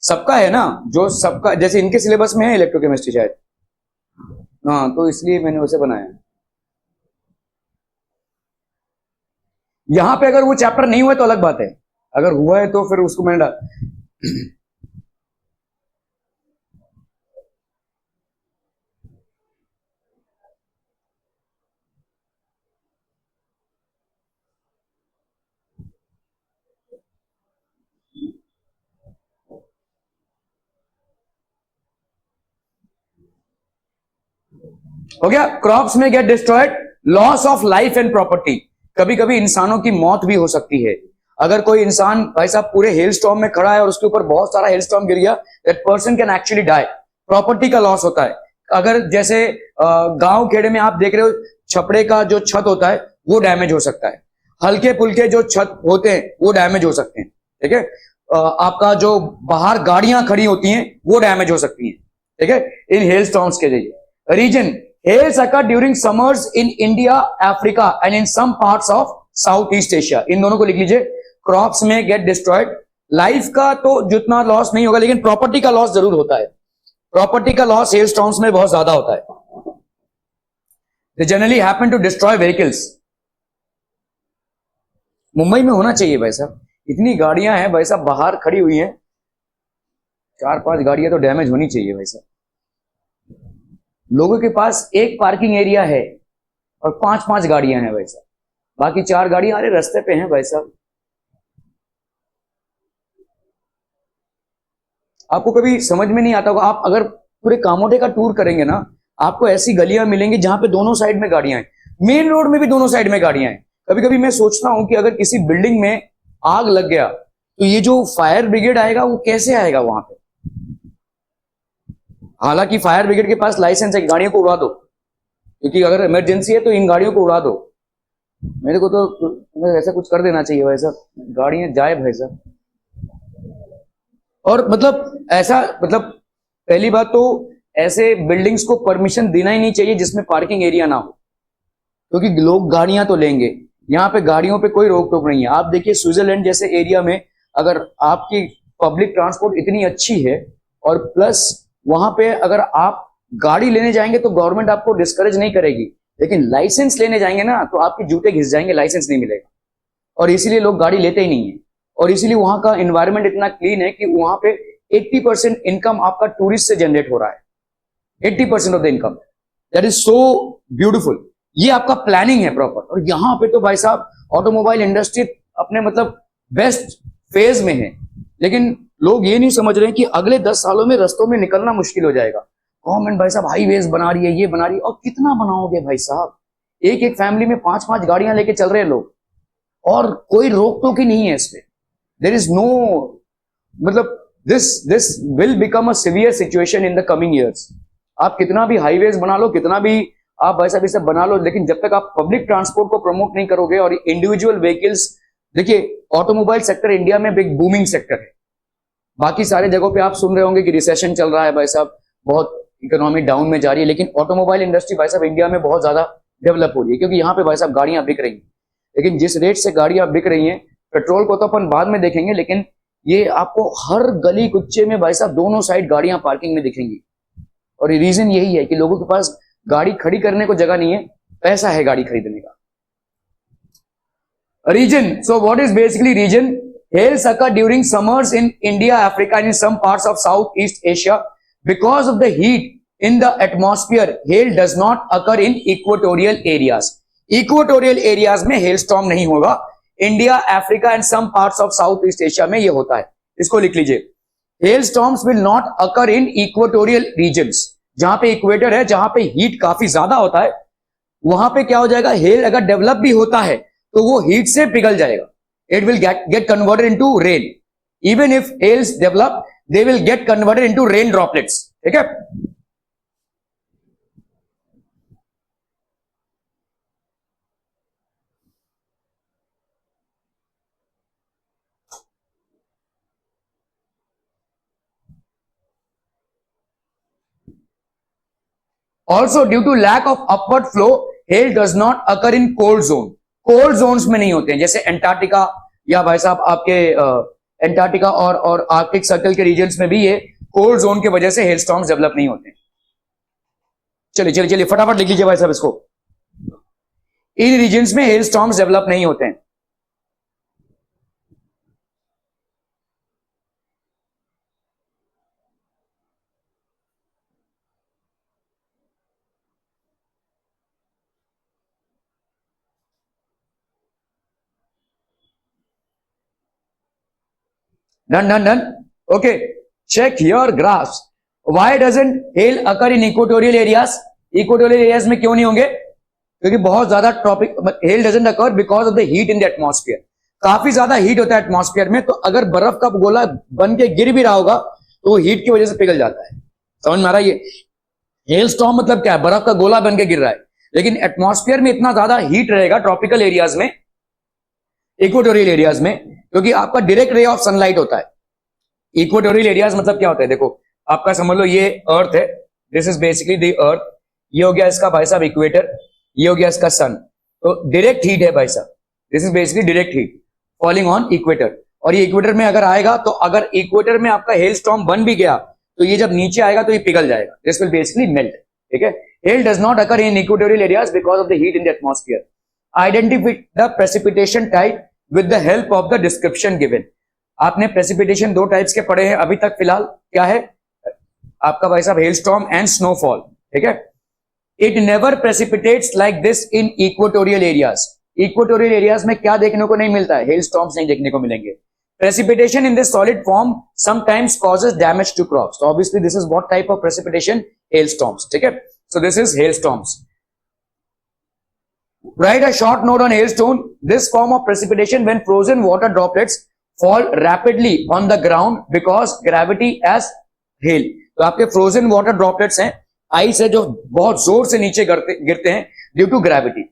सबका है ना, जो सबका जैसे इनके सिलेबस में है इलेक्ट्रोकेमिस्ट्री शायद, हाँ तो इसलिए मैंने उसे बनाया। यहां पे अगर वो चैप्टर नहीं हुआ है तो अलग बात है, अगर हुआ है तो फिर उसको मैंने डाल। हो गया, क्रॉप्स में get destroyed, loss of life and property, कभी कभी इंसानों की मौत भी हो सकती है। अगर कोई इंसान भाई साहब पूरे हेल स्टॉर्म में खड़ा है और उसके ऊपर बहुत सारा हेल स्टॉर्म गिर गया, that person can actually die, property का लॉस होता है। अगर जैसे गांव खेड़े में आप देख रहे हो, छपड़े का जो छत होता है वो डैमेज हो सकता है, हल्के फुल्के जो छत होते हैं वो डैमेज हो सकते हैं, ठीक है। आपका जो बाहर गाड़ियां खड़ी होती हैं वो डैमेज हो सकती हैं, ठीक है, इन हेल स्टॉर्म्स के जरिए। Reason, hails occur during summers in India, Africa and in some parts of Southeast Asia। इन दोनों को लिख लीजिए, क्रॉप्स में गेट डिस्ट्रॉयड, लाइफ का तो जितना लॉस नहीं होगा लेकिन प्रॉपर्टी का लॉस जरूर होता है, प्रॉपर्टी का लॉस हेल स्टॉर्म्स में बहुत ज्यादा होता है। They generally happen to destroy vehicles। Mumbai में होना चाहिए भाई साहब, इतनी गाड़ियां हैं भाई साहब बाहर खड़ी हुई हैं, 4-5 गाड़ियां तो डैमेज होनी चाहिए भाई साहब। लोगों के पास एक पार्किंग एरिया है और 5-5 गाड़ियां हैं भाई साहब, बाकी 4 गाड़ियां अरे रास्ते पे हैं भाई साहब। आपको कभी समझ में नहीं आता होगा, आप अगर पूरे कामोटे का टूर करेंगे ना, आपको ऐसी गलियां मिलेंगी जहां पे दोनों साइड में गाड़ियां हैं, मेन रोड में भी दोनों साइड में गाड़ियां हैं। कभी कभी मैं सोचता हूं कि अगर किसी बिल्डिंग में आग लग गया तो ये जो फायर ब्रिगेड आएगा वो कैसे आएगा वहां पे। हालांकि फायर ब्रिगेड के पास लाइसेंस है कि गाड़ियों को उड़ा दो, क्योंकि अगर इमरजेंसी है तो इन गाड़ियों को उड़ा दो। मेरे को तो ऐसा कुछ कर देना चाहिए भाई साहब, गाड़ियां जाए भाई साहब। और मतलब ऐसा, मतलब पहली बात तो ऐसे बिल्डिंग्स को परमिशन देना ही नहीं चाहिए जिसमें पार्किंग एरिया ना हो, क्योंकि लोग गाड़ियां तो लेंगे, यहाँ पे गाड़ियों पे कोई रोक टोक नहीं है। आप देखिए स्विट्जरलैंड जैसे एरिया में अगर आपकी पब्लिक ट्रांसपोर्ट इतनी अच्छी है और प्लस वहां पे अगर आप गाड़ी लेने जाएंगे तो गवर्नमेंट आपको डिस्करेज नहीं करेगी, लेकिन लाइसेंस लेने जाएंगे ना तो आपके जूते घिस जाएंगे, लाइसेंस नहीं मिलेगा, और इसीलिए लोग गाड़ी लेते ही नहीं है। और इसीलिए वहां का एनवायरनमेंट इतना क्लीन है कि वहां पे 80% इनकम आपका टूरिस्ट से जनरेट हो रहा है, 80% of the income, that is so beautiful. ये आपका प्लानिंग है प्रॉपर। और यहाँ पे तो भाई साहब ऑटोमोबाइल इंडस्ट्री अपने मतलब बेस्ट फेज में है, लेकिन लोग ये नहीं समझ रहे हैं कि अगले 10 सालों में रस्तों में निकलना मुश्किल हो जाएगा। गवर्नमेंट भाई साहब हाईवेज बना रही है, ये बना रही है, और कितना बनाओगे भाई साहब, एक एक फैमिली में 5-5 गाड़ियां लेके चल रहे हैं लोग, और कोई रोक टोक ही नहीं है इसमें। देयर इज नो, मतलब this will become a severe situation in the coming years. आप कितना भी हाईवेज बना लो, कितना भी आप भाई साहब इसे बना लो, लेकिन जब तक आप पब्लिक ट्रांसपोर्ट को प्रमोट नहीं करोगे और इंडिविजुअल व्हीकल्स, देखिए ऑटोमोबाइल सेक्टर इंडिया में बिग बूमिंग सेक्टर है। बाकी सारे जगहों पे आप सुन रहे होंगे कि रिसेशन चल रहा है भाई साहब, बहुत इकोनॉमी डाउन में जा रही है, लेकिन ऑटोमोबाइल इंडस्ट्री भाई साहब इंडिया में बहुत ज्यादा डेवलप हो रही है, क्योंकि यहाँ पे भाई साहब गाड़ियां बिक रही हैं। लेकिन जिस रेट से गाड़ियां बिक रही हैं, पेट्रोल को तो अपन बाद में देखेंगे, लेकिन ये आपको हर गली कुच्चे में भाई साहब दोनों साइड गाड़ियां पार्किंग में दिखेंगी। और रीजन यही है कि लोगों के पास गाड़ी खड़ी करने को जगह नहीं है, पैसा है गाड़ी खरीदने का। Reason, so what is basically reason? Hails occur during summers in India, Africa and in some parts of Southeast Asia. Because of the heat in the atmosphere, hail does not occur in equatorial areas. Equatorial areas में hailstorm नहीं होगा, India, Africa and some parts of Southeast Asia में ये होता है। इसको लिख लीजिए, hailstorms will not occur in equatorial regions। जहां पे इक्वेटर है, जहां पे हीट काफी ज्यादा होता है, वहां पे क्या हो जाएगा, हेल अगर डेवलप भी होता है तो वो हीट से पिघल जाएगा, it will get converted into rain। Even if hails develop, they will get converted into rain droplets. ठीक है. Also, due to lack of upward flow, hail does not occur in cold zone. Cold zones में नहीं होते हैं, जैसे Antarctica या भाई साहब आपके एंटार्क्टिका और आर्कटिक सर्कल के रीजन्स में भी ये कोल्ड जोन की वजह से हेल स्टॉर्म्स डेवलप नहीं होते. चलिए चलिए चलिए फटाफट लिख लीजिए भाई साहब इसको. इन रीजन्स में हेल स्टॉर्म्स डेवलप नहीं होते हैं. Done. Okay. Check your graphs. Why doesn't hail occur in equatorial areas? Equatorial areas में क्यों नहीं होंगे? क्योंकि बहुत ज्यादा tropic. Hail doesn't occur because of the heat in the atmosphere. काफी ज्यादा हीट होता है एटमॉस्फेयर में, तो अगर बर्फ का गोला बन के गिर भी रहा होगा तो हीट की वजह से पिघल जाता है. समझ में आ रहा है? ये हेल स्टॉर्म मतलब क्या है? बर्फ का गोला बन के गिर रहा है, लेकिन एटमॉस्फेयर में इतना ज्यादा हीट रहेगा ट्रॉपिकल एरियाज में, इक्वेटोरियल एरियाज में, क्योंकि आपका डायरेक्ट रे ऑफ सनलाइट होता है. इक्वेटोरियल एरियाज मतलब क्या होता है? देखो आपका समझ लो ये अर्थ है, this is basically the earth. ये हो गया इसका भाई साहब इक्वेटर, ये हो गया इसका सन. तो डायरेक्ट हीट है भाई साहब, this is basically direct heat falling on equator. और ये इक्वेटर में अगर आएगा, तो अगर इक्वेटर में आपका हेल स्टॉर्म बन भी गया, तो ये जब नीचे आएगा तो ये पिघल जाएगा. This will basically melt. ठीक है. Hello does not occur in equatorial areas because of the heat in the atmosphere. Identify the precipitation type with the help of the description given. आपने प्रेसिपिटेशन दो टाइप्स के पढ़े हैं अभी तक फिलहाल. क्या है आपका भाई साहब? Hailstorm and snowfall. ठीक है. It never precipitates like this in equatorial areas. Equatorial areas में क्या देखने को नहीं मिलता है? हेलस्टॉर्म्स नहीं देखने को मिलेंगे. Precipitation in this solid form sometimes causes damage to crops. तो obviously this is what type of precipitation? Hailstorms. ठीक है. So this is hailstorms. Write a short note on hailstone. This form of precipitation when frozen water droplets fall rapidly on the ground because gravity as hail. तो आपके frozen water droplets हैं, ice है जो बहुत जोर से नीचे गिरते हैं due to gravity.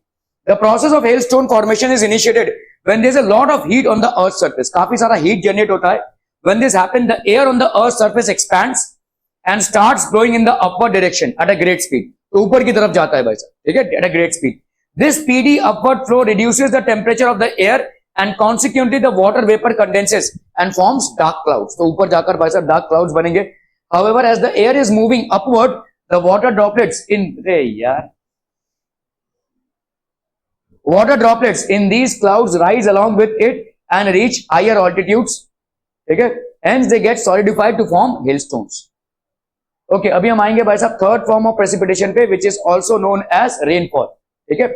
The process of hailstone formation is initiated when there is a lot of heat on the earth's surface. काफी सारा heat generate होता है. When this happens, the air on the earth's surface expands and starts blowing in the upward direction at a great speed. तो ऊपर की तरफ जाता है भाई साहब. ठीक है. At a great speed. This speedy upward flow reduces the temperature of the air and consequently the water vapor condenses and forms dark clouds. तो ऊपर जाकर भाई साहब dark clouds बनेंगे. However, as the air is moving upward, the water droplets in these clouds rise along with it and reach higher altitudes. ठीक है. Hence they get solidified to form hailstones. Okay, अभी हम आएंगे भाई साहब third form of precipitation पे, which is also known as rainfall. ठीक है.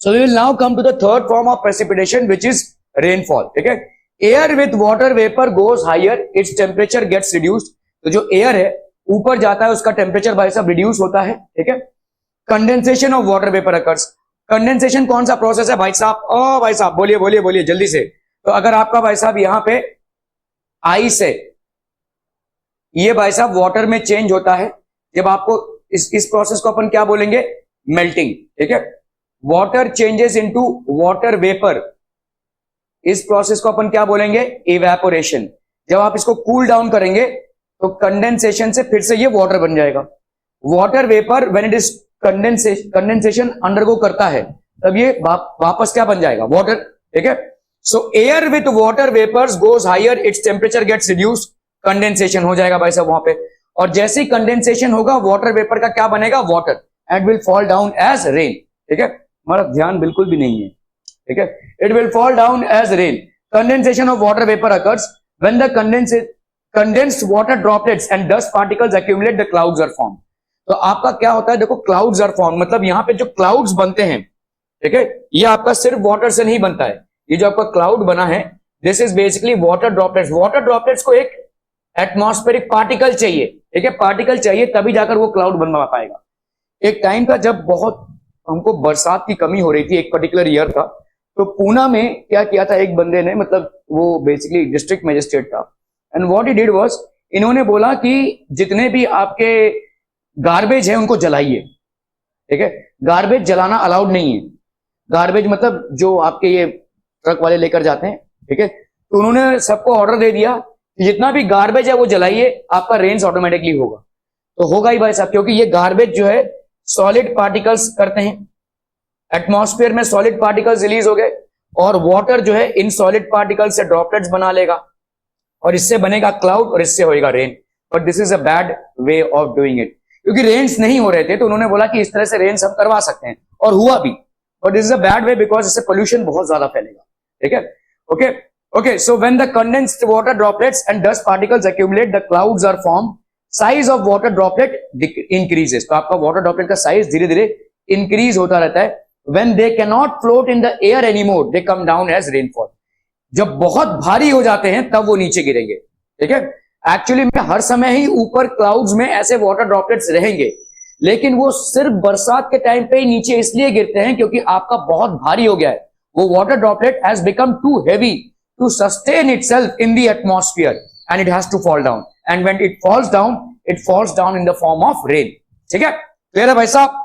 So we will now come to the third form of precipitation, which is rainfall. ठीक है. Air with water vapor goes higher, its temperature gets reduced. तो जो air है ऊपर जाता है उसका टेम्परेचर भाई साहब रिड्यूस होता है. ठीक है. Condensation of water vapour occurs. Condensation कौन सा प्रोसेस है भाई साहब? ओ भाई साहब बोलिए बोलिए बोलिए जल्दी से. तो अगर आपका भाई साहब यहां पे आइस है, ये भाई साहब वाटर में चेंज होता है. जब आपको इस प्रोसेस को अपन क्या बोलेंगे? मेल्टिंग. ठीक है. Water changes into water vapour, इस प्रोसेस को अपन क्या बोलेंगे? इवेपोरेशन. जब आप इसको कूल डाउन करेंगे तो कंडेंसेशन से फिर से ये वाटर बन जाएगा. Water vapour when it is condensation undergo करता है तब ये वापस क्या बन जाएगा? वाटर. ठीक है. So air with water vapours goes higher, its temperature gets reduced, condensation हो जाएगा भाई साहब वहां पे. और जैसे ही कंडेंसेशन होगा वाटर वेपर का क्या बनेगा? Water, and will fall down as rain. ठीक है. हमारा ध्यान बिल्कुल भी नहीं है. ठीक है. It will fall down as rain. Condensation of water vapour occurs when the condensed water droplets and dust particles accumulate, the clouds are formed. तो आपका क्या होता है, देखो क्लाउड्स आर फॉर्म, मतलब यहाँ पे जो क्लाउड्स बनते हैं, ठीक है, ये आपका सिर्फ वाटर से नहीं बनता है। ये जो आपका क्लाउड बना है, this is basically water droplets. Water droplets को एक एटमॉस्फेरिक पार्टिकल चाहिए, ठीक है, पार्टिकल चाहिए तभी जाकर वो क्लाउड बन पाएगा। एक टाइम था जब बहुत हमको बरसात की कमी हो रही थी, एक पर्टिकुलर ईयर था, तो पूना में क्या किया था एक बंदे ने, मतलब वो बेसिकली डिस्ट्रिक्ट मजिस्ट्रेट था, and what he did was, इन्होंने बोला कि जितने भी आपके गार्बेज है उनको जलाइए, ठीक है, गार्बेज जलाना अलाउड नहीं है। गार्बेज मतलब जो आपके ये ट्रक वाले लेकर जाते हैं, ठीक है, तो उन्होंने सबको ऑर्डर दे दिया कि जितना भी गार्बेज है वो जलाइए, आपका रेंज ऑटोमेटिकली होगा। तो होगा ही भाई साहब, क्योंकि ये गार्बेज जो है सॉलिड पार्टिकल्स करते हैं, एटमॉस्फेयर में सॉलिड पार्टिकल्स रिलीज हो गए, और वाटर जो है इन सॉलिड पार्टिकल्स से ड्रॉपलेट्स बना लेगा, और इससे बनेगा क्लाउड, और इससे होएगा rain. But this is a bad way of doing it, क्योंकि रेन्स नहीं हो रहे थे, तो उन्होंने बोला कि इस तरह से रेन्स हम करवा सकते हैं, और हुआ भी। But this is a bad way because इससे पोल्यूशन बहुत ज्यादा फैलेगा, ठीक है। Okay okay, so when the condensed water droplets and dust particles accumulate, the clouds are form, size of water droplet increases. तो आपका वाटर ड्रॉपलेट का size धीरे धीरे इंक्रीज होता रहता है। When they cannot float in the air anymore, they come down as rainfall. जब बहुत भारी हो जाते हैं तब वो नीचे गिरेंगे, ठीक है। एक्चुअली में हर समय ही ऊपर क्लाउड्स में ऐसे वाटर ड्रॉपलेट्स रहेंगे, लेकिन वो सिर्फ बरसात के टाइम पे ही नीचे इसलिए गिरते हैं क्योंकि आपका बहुत भारी हो गया है। वो water droplet has become too heavy to sustain itself in the atmosphere, and it has to fall down, and when it falls down in the form of rain, ठीक है। क्लियर है भाई साहब?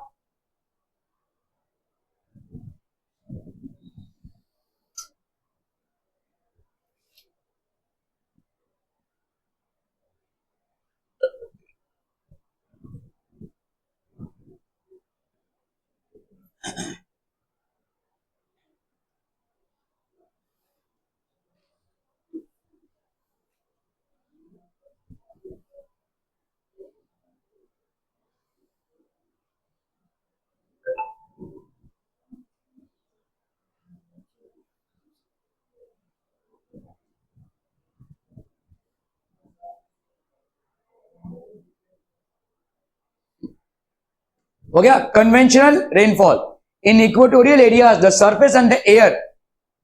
हो गया conventional rainfall. In equatorial areas the surface and the air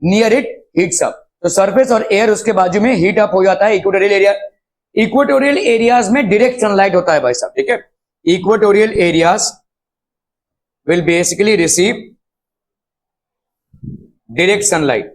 near it heats up. तो surface और air उसके बाजू में हीट अप हो जाता है। इक्वेटोरियल एरियाज में डायरेक्ट सनलाइट होता है भाई साहब, ठीक है। Equatorial areas will basically receive direct sunlight,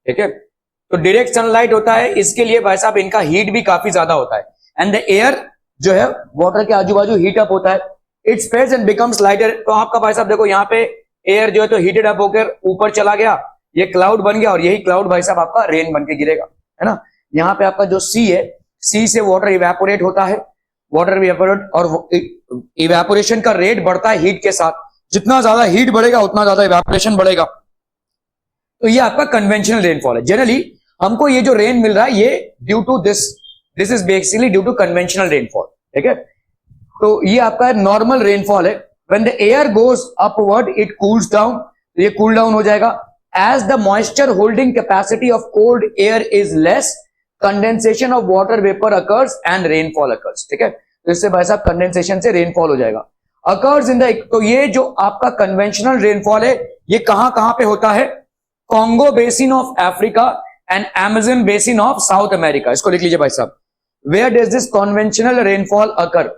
ठीक है। तो डायरेक्ट सनलाइट होता है, इसके लिए भाई साहब इनका हीट भी काफी ज्यादा होता है, एंड द एयर जो है वाटर के आजू बाजू हीट अप होता है, it spreads and becomes lighter. तो आपका भाई साहब देखो यहाँ पे एयर जो है तो हीटेड अप होकर ऊपर चला गया, ये क्लाउड बन गया, और यही क्लाउड भाई साहब आपका रेन बन के गिरेगा, है ना। यहाँ पे आपका जो सी है, सी से वाटर इवेपोरेट होता है, वाटर इवेपोरेट, और इवेपोरेशन का रेट बढ़ता है हीट के साथ। जितना ज्यादा हीट बढ़ेगा उतना ज्यादा इवेपोरेशन बढ़ेगा। तो ये आपका कन्वेंशनल रेनफॉल है। जनरली हमको ये जो रेन मिल रहा है ये due to this is basically due to conventional rainfall, ठीक है। तो ये आपका नॉर्मल रेनफॉल है। When the air goes upward it cools down, तो ये कूल डाउन हो जाएगा। As the moisture holding capacity of cold air is less, condensation of water vapour occurs and rainfall occurs, ठीक है। तो इससे भाई साहब कंडेंसेशन से रेनफॉल हो जाएगा। अकर्स इन द, तो ये जो आपका कन्वेंशनल रेनफॉल है ये कहां कहां पे होता है? Congo basin of Africa and Amazon basin of South America. इसको लिख लीजिए भाई साहब। Where does this conventional rainfall occur?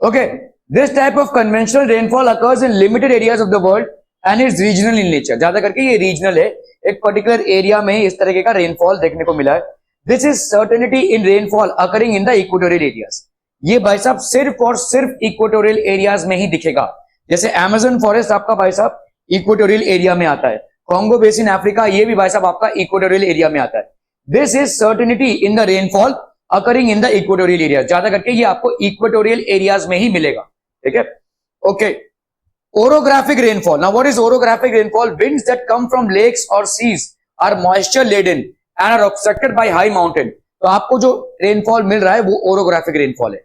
Okay, this type of conventional rainfall occurs in limited areas of the world and it's regional in nature, ज्यादा करके ये regional है, एक पर्टिकुलर एरिया में इस तरीके का रेनफॉल देखने को मिला है। This is certainty in rainfall occurring in the equatorial areas. ये भाई साहब सिर्फ और सिर्फ इक्वेटोरियल एरियाज में ही दिखेगा। जैसे अमेजन फॉरेस्ट आपका भाई साहब इक्वेटोरियल एरिया में आता है, कॉन्गो बेसिन अफ्रीका ये भी भाई साहब आपका इक्वेटोरियल एरिया में आता है। This is certainty in the rainfall occurring in the equatorial area, ज्यादा करके ये आपको इक्वेटोरियल एरियाज में ही मिलेगा। ठीक है, okay. orographic rainfall, now what is orographic rainfall? Winds that come from lakes or seas are moisture laden and are obstructed by high mountain। तो आपको जो रेनफॉल मिल रहा है वो ओरोग्राफिक रेनफॉल है।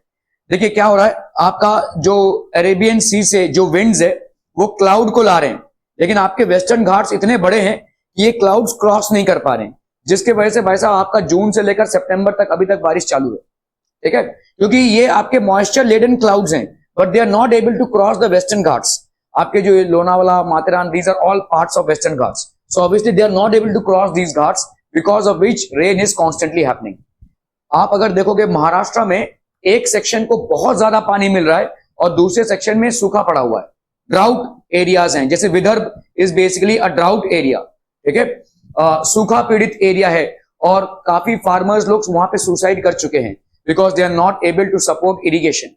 देखिए क्या हो रहा है, आपका जो अरेबियन सी से जो विंड्स है वो क्लाउड को ला रहे हैं, लेकिन आपके वेस्टर्न घाट्स इतने बड़े हैं कि ये क्लाउड्स क्रॉस नहीं कर पा रहे हैं, जिसके वजह से भाई साहब आपका जून से लेकर सितंबर तक अभी तक बारिश चालू है। ठीक है, क्योंकि ये आपके मॉइस्चर लेडन क्लाउड्स हैं, but they are not able to cross the Western Ghats. आपके जो Lonavala, Matheran, these are all parts of western ghats, so obviously they are not able to cross these ghats because of which rain is constantly happening। आप अगर देखोगे महाराष्ट्र में एक section को बहुत ज्यादा पानी मिल रहा है और दूसरे सेक्शन में सूखा पड़ा हुआ है, ड्राउट एरियाज हैं। जैसे Vidarbha is basically a drought area, ठीक है, सूखा पीड़ित एरिया है, और काफी फार्मर्स लोग वहां पे सुसाइड कर चुके हैं because they are not able to support irrigation.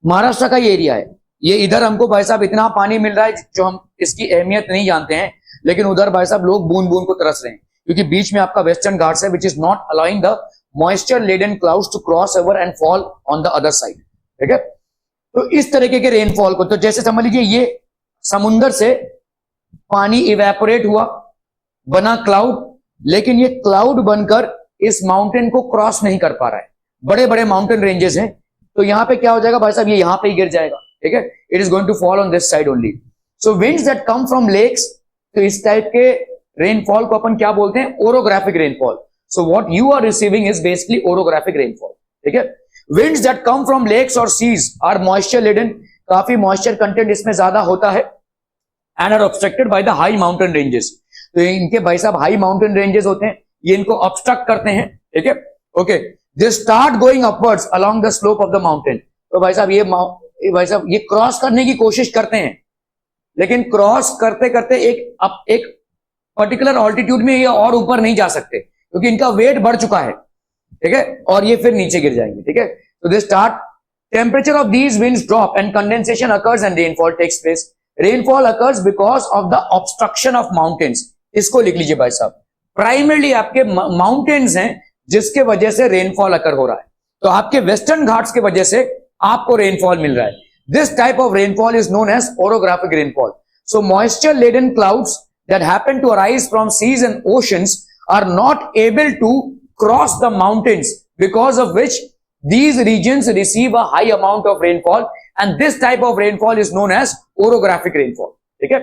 Maharashtra का ये एरिया है, ये इधर हमको भाई साहब इतना पानी मिल रहा है जो हम इसकी अहमियत नहीं जानते हैं, लेकिन उधर भाई साहब लोग बूंद बूंद को तरस रहे हैं, क्योंकि बीच में आपका वेस्टर्न घाट्स है, which is not allowing the moisture laden clouds to cross over and fall on the other side. ठीक है, तो इस तरीके के रेनफॉल को, तो जैसे समझ लीजिए ये समुंदर से पानी इवेपोरेट हुआ, बना क्लाउड, लेकिन ये क्लाउड बनकर इस माउंटेन को क्रॉस नहीं कर पा रहा है। बड़े बड़े माउंटेन रेंजेस हैं, तो यहां पे क्या हो जाएगा भाई साहब, ये यहां पे ही गिर जाएगा। ठीक है, it is going to fall on this side only. So winds that come from lakes, तो इस टाइप के रेनफॉल को अपन क्या बोलते हैं, orographic rainfall. So what you are receiving is basically orographic rainfall. ठीक है, winds that come from lakes और सीज आर मॉइस्चर लेडन, काफी मॉइस्चर कंटेंट इसमें ज्यादा होता है, and are obstructed by the high mountain ranges. तो इनके भाई साहब हाई माउंटेन रेंजेस होते हैं, ये इनको ऑब्स्ट्रक्ट करते हैं। ठीक है, okay, they start going upwards along the slope of the mountain. तो भाई साहब ये भाई साहब ये क्रॉस करने की कोशिश करते हैं, लेकिन क्रॉस करते करते एक पर्टिकुलर ऑल्टीट्यूड में ये और ऊपर नहीं जा सकते, क्योंकि इनका वेट बढ़ चुका है। ठीक है, और ये फिर नीचे गिर जाएंगे। ठीक है, तो they start, temperature of these winds drop and condensation occurs and rainfall takes place. Rainfall occurs because of the obstruction of mountains. इसको लिख लीजिए भाई साहब, प्राइमरली आपके माउंटेन्स हैं जिसके वजह से रेनफॉल अकर हो रहा है। तो आपके वेस्टर्न घाट्स के वजह से आपको रेनफॉल मिल रहा है। This type of rainfall is known as orographic rainfall. So moisture laden clouds that happen to arise from seas and oceans are not able to cross the mountains, because of which these regions receive a high amount of rainfall, and this type of rainfall is known as orographic rainfall. ठीक है,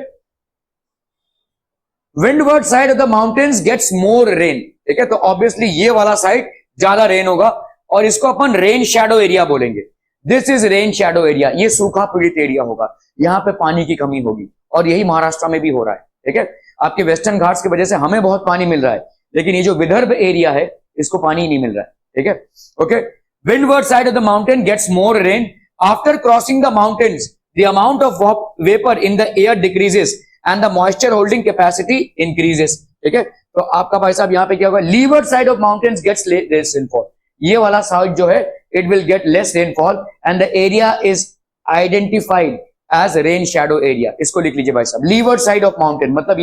windward side of the mountains gets more rain। ठीक है, तो obviously ये वाला side ज्यादा rain होगा, और इसको अपन रेन शैडो एरिया बोलेंगे। This is rain shadow area, ये सूखा पीड़ित एरिया होगा, यहां पे पानी की कमी होगी, और यही महाराष्ट्र में भी हो रहा है। ठीक है, आपके वेस्टर्न घाट्स की वजह से हमें बहुत पानी मिल रहा है, लेकिन ये जो विदर्भ एरिया है इसको पानी ही नहीं मिल रहा है। ठीक है, okay, windward side of the mountain gets more rain. After crossing the mountains the amount of vapour in the air decreases and the moisture holding capacity increases. ठीक है, तो आपका भाई साहब यहाँ पे क्या होगा, leeward side of mountains gets less rainfall. ये वाला साइड जो है it will get less rainfall and the area is identified as rain shadow area. इसको लिख लीजिए भाई साहब, लीवर्ड साइड ऑफ माउंटेन मतलब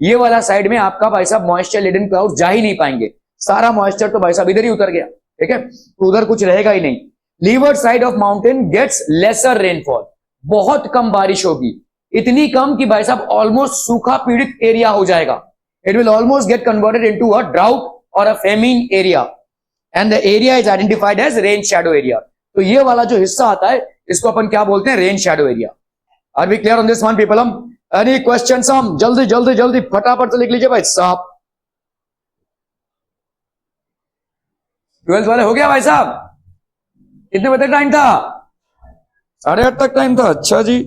ये वाला साइड में आपका भाई साहब मॉइस्चर लेडन क्लाउड जा ही नहीं पाएंगे, सारा मॉइस्चर तो भाई साहब इधर ही उतर गया। ठीक है, तो उधर कुछ रहेगा ही नहीं। Leeward side of mountain gets lesser rainfall, बहुत कम बारिश होगी, इतनी कम कि भाई साहब ऑलमोस्ट सूखा पीड़ित एरिया हो जाएगा। It will almost get converted into a drought और a famine area, and the area is identified as rain shadow area. तो ये वाला जो हिस्सा आता है इसको अपन क्या बोलते हैं, rain shadow area. Are we clear on this one people? हम एनी क्वेश्चन हम जल्दी जल्दी जल्दी फटाफट से लिख लीजिए भाई साहब। 12th वाले हो गया भाई साहब? कितने बजे तक टाइम था? 8:30 तक टाइम था। अच्छा जी,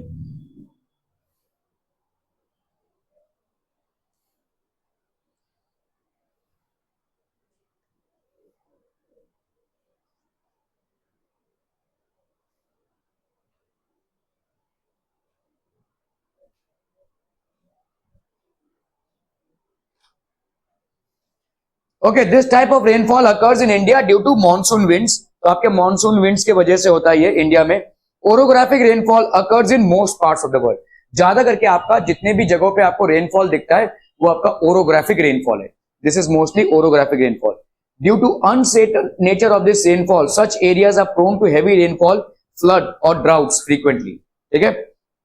okay, this type of rainfall occurs in India due to monsoon winds. तो आपके मॉनसून विंड्स की वजह से होता है ये इंडिया में। Orographic rainfall occurs in most parts of the world. ज्यादा करके आपका जितने भी जगहों पे आपको रेनफॉल दिखता है वो आपका ओरोग्राफिक रेनफॉल है। This is mostly orographic rainfall. Due to unsettle nature of this rainfall such areas are prone to heavy rainfall, flood और ड्राउट्स फ्रीक्वेंटली। ठीक है,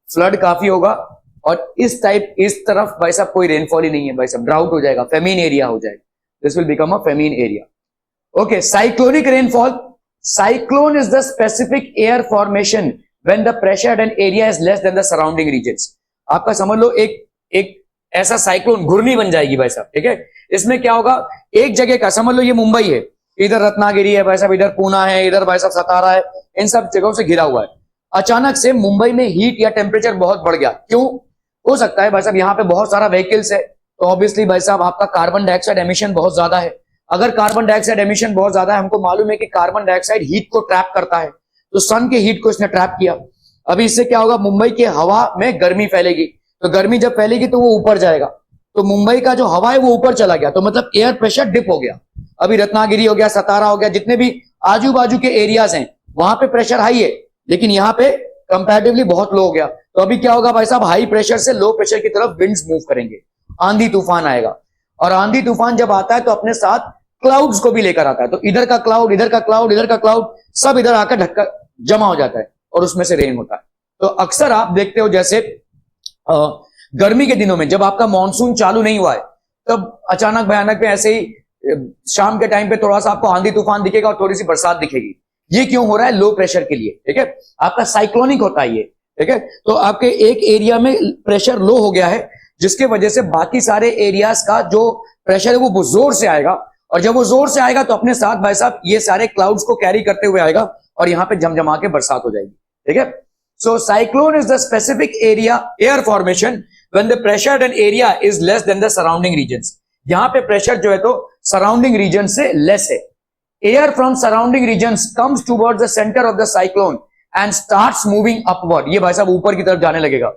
फ्लड काफी होगा और इस तरफ भाई साहब कोई रेनफॉल ही नहीं है भाई साहब, ड्राउट हो जाएगा, फेमीन एरिया हो जाएगा। This will become a famine area. Okay, cyclonic rainfall. Cyclone is the specific air formation when the pressure at an area is less than the surrounding regions. आपका समझ लो एक ऐसा साइक्लोन घुर्नी बन जाएगी भाई साहब। ठीक है, इसमें क्या होगा, एक जगह का समझ लो ये मुंबई है, इधर रत्नागिरी है भाई साहब, इधर पूना है, इधर भाई साहब सतारा है, इन सब जगहों से घिरा हुआ है। अचानक से मुंबई में हीट या टेम्परेचर बहुत बढ़ गया। क्यों हो सकता है भाई साहब, यहाँ पे बहुत सारा व्हीकल्स है तो ऑब्वियसली भाई साहब आपका कार्बन डाइऑक्साइड एमिशन बहुत ज्यादा है। अगर कार्बन डाइऑक्साइड एमिशन बहुत ज्यादा है, हमको मालूम है कि कार्बन डाइऑक्साइड हीट को ट्रैप करता है, तो सन के हीट को इसने ट्रैप किया। अभी इससे क्या होगा, मुंबई की हवा में गर्मी फैलेगी, तो गर्मी जब फैलेगी तो वो ऊपर जाएगा, तो मुंबई का जो हवा है वो ऊपर चला गया, तो मतलब एयर प्रेशर डिप हो गया। अभी रत्नागिरी हो गया, सतारा हो गया, जितने भी आजू बाजू के एरियाज हैं वहां पे प्रेशर हाई है, लेकिन यहाँ पे कंपैरेटिवली बहुत लो हो गया। तो अभी क्या होगा भाई साहब, हाई प्रेशर से लो प्रेशर की तरफ विंड्स मूव करेंगे, आंधी तूफान आएगा। और आंधी तूफान जब आता है तो अपने साथ क्लाउड्स को भी लेकर आता है, तो इधर का क्लाउड, इधर का क्लाउड, इधर का क्लाउड, सब इधर आकर ढककर जमा हो जाता है और उसमें से रेन होता है। तो अक्सर आप देखते हो जैसे गर्मी के दिनों में जब आपका मानसून चालू नहीं हुआ है तब अचानक भयानक में ऐसे ही शाम के टाइम पे थोड़ा सा आपको आंधी तूफान दिखेगा और थोड़ी सी बरसात दिखेगी। ये क्यों हो रहा है, लो प्रेशर के लिए। ठीक है, आपका साइक्लोनिक होता है ये। ठीक है, तो आपके एक एरिया में प्रेशर लो हो गया है जिसके वजह से बाकी सारे एरियाज का जो प्रेशर है वो जोर से आएगा, और जब वो जोर से आएगा तो अपने साथ भाई साहब ये सारे क्लाउड्स को कैरी करते हुए आएगा और यहां पे जमजमा के बरसात हो जाएगी। ठीक है, so cyclone is the specific area air formation when the pressure at an area is less than the surrounding regions. यहां पे प्रेशर जो है तो सराउंडिंग रीजन से लेस है। Air from surrounding regions comes towards the centre of the cyclone and starts moving upward. ये भाई साहब ऊपर की तरफ जाने लगेगा।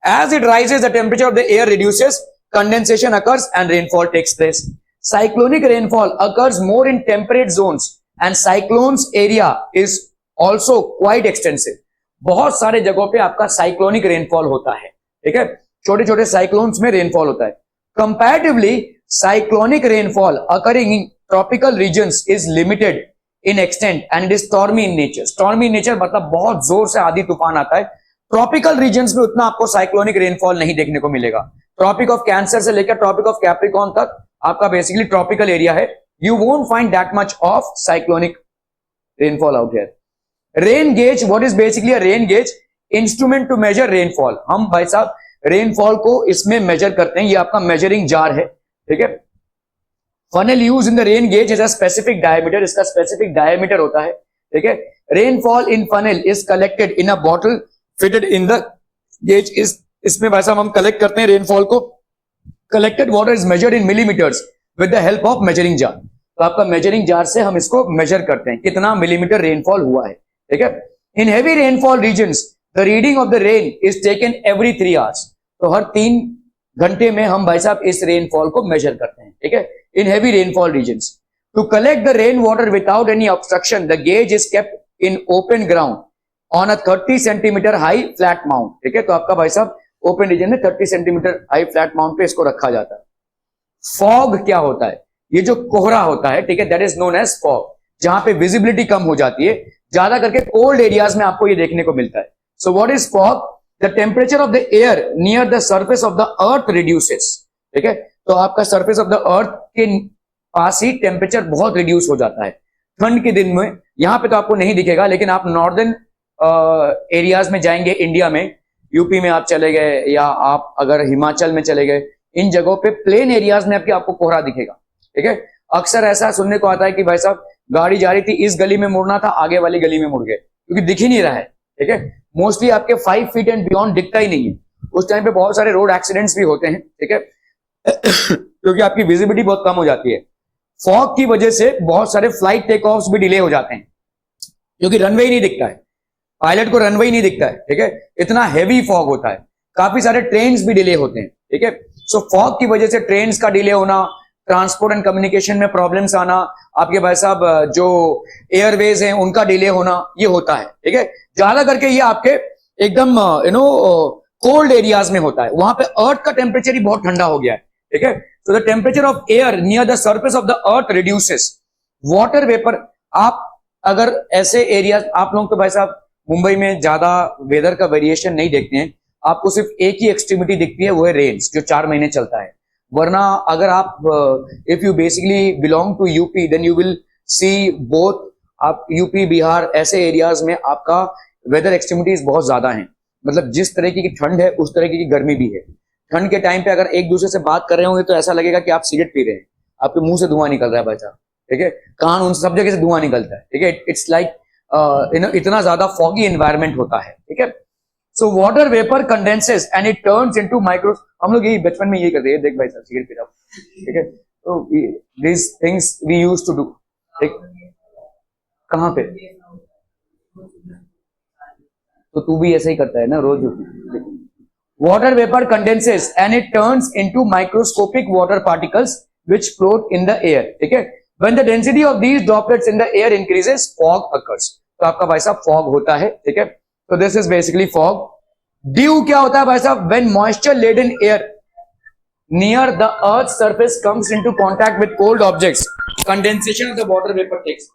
As it rises, the temperature of the air reduces, condensation occurs and rainfall takes place. Cyclonic rainfall occurs more in temperate zones and cyclones area is also quite extensive. बहुत सारे जगहों पे आपका साइक्लोनिक रेनफॉल होता है। ठीक है, छोटे छोटे साइक्लोन्स में रेनफॉल होता है। Comparatively, cyclonic rainfall occurring in tropical regions is limited in extent and it is stormy in nature. Stormy in nature मतलब बहुत जोर से आंधी तूफान आता है। ट्रॉपिकल रीजन्स में उतना आपको साइक्लोनिक रेनफॉल नहीं देखने को मिलेगा। ट्रॉपिक ऑफ कैंसर से लेकर ट्रॉपिक ऑफ कैप्रिकॉर्न तक आपका बेसिकली ट्रॉपिकल एरिया है। You won't find that much of cyclonic rainfall out here. Rain gauge, what is basically a rain gauge? Instrument to measure rainfall. हम भाई साहब rainfall को इसमें मेजर करते हैं, ये आपका मेजरिंग जार है। ठीक है, funnel use in the rain gauge is a specific diameter, इसका स्पेसिफिक डायमीटर होता है। ठीक है, rainfall in funnel is collected in a bottle fitted in the gauge. इसमें भाई साहब हम कलेक्ट करते हैं रेनफॉल को। Collected water is measured in millimetres with the help of measuring jar. तो आपका मेजरिंग जार से हम इसको मेजर करते हैं कितना मिलीमीटर रेनफॉल हुआ है। ठीक है, in heavy rainfall regions the reading of the rain is taken every 3 hours. तो हर 3 घंटे में हम भाई साहब इस रेनफॉल को मेजर करते हैं। ठीक है, in heavy rainfall regions to collect the rain water without any obstruction the gauge is kept in open ground on a 30 centimetre high flat mount. ठीक है, तो आपका भाई साहब ओपन रीजन में 30 सेंटीमीटर हाई फ्लैट माउंट पे इसको रखा जाता है। फॉग क्या होता है? ये जो कोहरा होता है, ठीक है, that is known as fog, जहां पे विजिबिलिटी कम हो जाती है। ज्यादा करके कोल्ड एरियाज में आपको ये देखने को मिलता है। सो what is fog? The temperature of the air near the surface of the earth reduces. ठीक है, तो आपका सर्फेस ऑफ द अर्थ के पास ही टेम्परेचर बहुत रिड्यूस हो जाता है ठंड के दिन में। यहां पे तो आपको नहीं दिखेगा, लेकिन आप नॉर्दर्न एरियाज में जाएंगे इंडिया में, यूपी में आप चले गए या आप अगर हिमाचल में चले गए, इन जगहों पे प्लेन एरियाज में आपको कोहरा दिखेगा। ठीक है, अक्सर ऐसा सुनने को आता है कि भाई साहब गाड़ी जा रही थी, इस गली में मुड़ना था, आगे वाली गली में मुड़ गए क्योंकि दिख ही नहीं रहा है। ठीक है, मोस्टली आपके 5 फीट एंड बियॉन्ड दिखता ही नहीं है। उस टाइम पे बहुत सारे रोड एक्सीडेंट्स भी होते हैं। ठीक है, क्योंकि आपकी विजिबिलिटी बहुत कम हो जाती है। फॉग की वजह से बहुत सारे फ्लाइट टेक ऑफ्स भी डिले हो जाते हैं क्योंकि रनवे ही नहीं दिखता है, पायलट को रनवे ही नहीं दिखता है। ठीक है, इतना हेवी फॉग होता है। काफी सारे ट्रेन्स भी डिले होते हैं। ठीक है, सो फॉग की वजह से ट्रेन्स का डिले होना, ट्रांसपोर्ट एंड कम्युनिकेशन में प्रॉब्लम्स आना, आपके भाई साहब जो एयरवेज हैं उनका डिले होना, ये होता है। ठीक है, ज्यादा करके ये आपके एकदम कोल्ड एरियाज में होता है, वहां पे अर्थ का टेम्परेचर ही बहुत ठंडा हो गया है। ठीक है, so the temperature of air near the surface of the earth reduces, water vapour. आप अगर ऐसे एरिया, आप लोग तो भाई साहब मुंबई में ज्यादा वेदर का वेरिएशन नहीं देखते हैं, आपको सिर्फ एक ही एक्सट्रीमिटी दिखती है, वो है रेन्स, जो 4 महीने चलता है। वरना अगर आप if you basically belong to UP then you will see both, आप यूपी बिहार ऐसे एरियाज में आपका वेदर एक्सट्रीमिटीज बहुत ज्यादा हैं। मतलब जिस तरीके की ठंड है उस तरीके की गर्मी भी है। ठंड के टाइम पे अगर एक दूसरे से बात कर रहे होंगे तो ऐसा लगेगा कि आप सिगरेट पी रहे हैं, आपके मुंह से धुआं निकल रहा है भाई साहब। ठीक है, कान उन सब जगह से धुआं निकलता है। ठीक है, इट्स लाइक इतना ज्यादा फॉगी एनवायरमेंट होता है। ठीक है, so water vapour condenses and it turns into micro, हम लोग यही बचपन में यही करते हैं, देख भाई साहब सिगरेट पी रहा हूं। ठीक है, तो this things we used to do. ठीक, कहां पे, तो तू भी ऐसा ही करता है ना रोज। Water vapour condenses and it turns into microscopic water particles which float in the air. ठीक है, when the density of these droplets in the air increases fog occurs, तो आपका भाई साहब फॉग होता है। ठीक है, तो this is basically fog. Dew क्या होता है भाई साहब, when moisture laden air near the earth surface comes into contact with cold objects, condensation of the water vapour takes.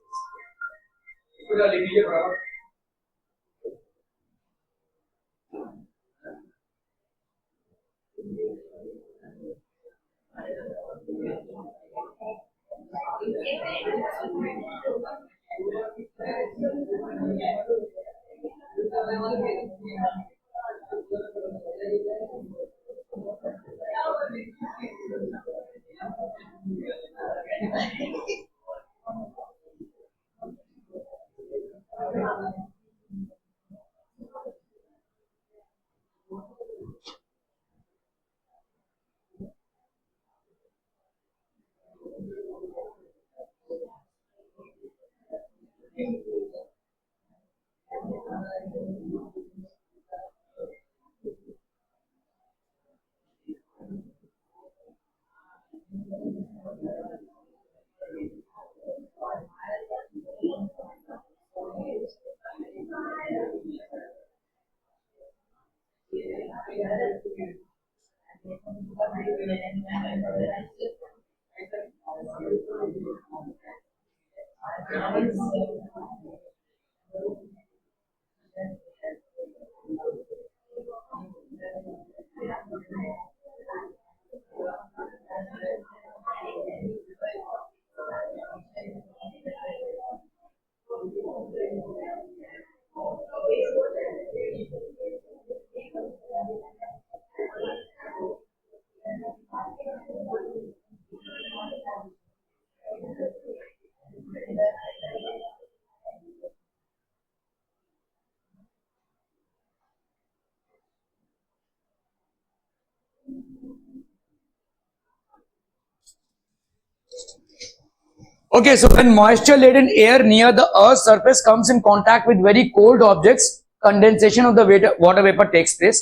Okay, so when moisture laden air near the earth's surface comes in contact with very cold objects, condensation of the water vapor takes place.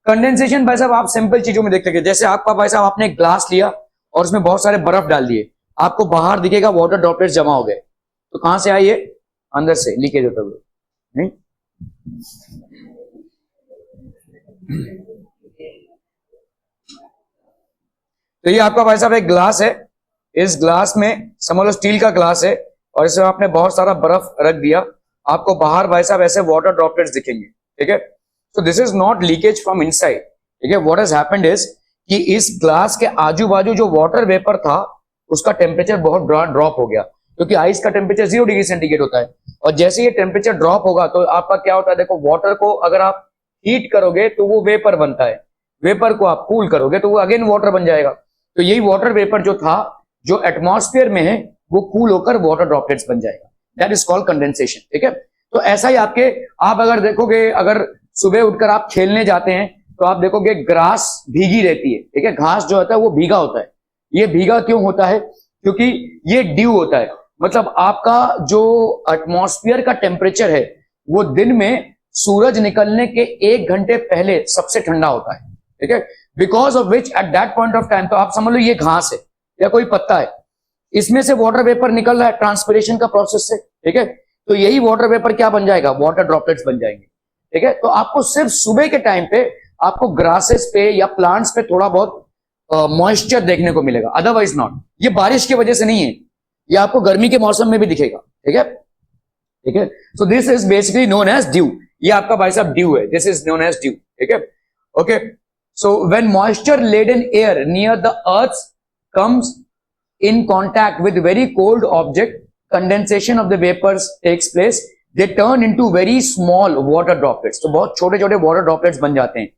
Condensation भाई साहब आप simple चीजों में देख सकते हैं, जैसे आपका भाई साहब आपने एक ग्लास लिया और उसमें बहुत सारे बर्फ डाल दिए, आपको बाहर दिखेगा वाटर ड्रॉपलेट्स जमा हो गए, तो कहां से आई, ये अंदर से लीकेज होता हुआ, नहीं? तो ये आपका भाई साहब एक ग्लास है, इस ग्लास में समझ लो स्टील का ग्लास है और इसमें आपने बहुत सारा बर्फ रख दिया, आपको बाहर भाई साहब ऐसे वाटर ड्रॉपलेट्स दिखेंगे। ठीक है, so this is not leakage from inside. ठीक है, व्हाट हैज हैपेंड इज कि इस ग्लास के आजू बाजू जो वाटर वेपर था उसका टेम्परेचर बहुत ड्रॉप हो गया, क्योंकि आइस का टेम्परेचर 0 डिग्री सेंटीग्रेड होता है, और जैसे ये टेम्परेचर ड्रॉप होगा तो आपका क्या होता है, देखो वाटर को अगर आप हीट करोगे तो वो वेपर बनता है, वेपर को आप कूल करोगे तो वो अगेन वाटर बन जाएगा। तो यही वाटर वेपर जो था जो एटमॉस्फेयर में है वो कूल होकर वाटर ड्रॉपलेट्स बन जाएगा, दैट इज कॉल्ड कंडेंसेशन। ठीक है, तो ऐसा ही आपके, आप अगर देखोगे, अगर सुबह उठकर आप खेलने जाते हैं तो आप देखोगे ग्रास भीगी रहती है। ठीक है, घास जो होता है वो भीगा होता है। ये भीगा क्यों होता है, क्योंकि ये ड्यू होता है, मतलब आपका जो एटमॉस्फेयर का टेम्परेचर है वो दिन में सूरज निकलने के 1 घंटे पहले सबसे ठंडा होता है। ठीक है, because of which at that point of time, तो आप समझ लो ये घास है, या कोई पत्ता है, इसमें से वाटर वेपर निकल रहा है ट्रांसपिरेशन का प्रोसेस से, ठीक है। तो यही वाटर वेपर क्या बन जाएगा, वाटर ड्रॉपलेट्स बन जाएंगे, ठीक है। तो आपको सिर्फ सुबह के टाइम पे आपको ग्रासेस पे या प्लांट्स पे थोड़ा बहुत मॉइस्चर देखने को मिलेगा, अदरवाइज नॉट। ये बारिश की वजह से नहीं है, ये आपको गर्मी के मौसम में भी दिखेगा, ठीक है, ठीक है। So this is basically known as dew, ये आपका भाई साहब ड्यू है, this is known as dew, ठीक है, okay. So when moisture laden air near the earth comes in contact with very cold object, condensation of the vapors takes place. They turn into very small water droplets. तो बहुत छोटे छोटे water droplets बन जाते हैं.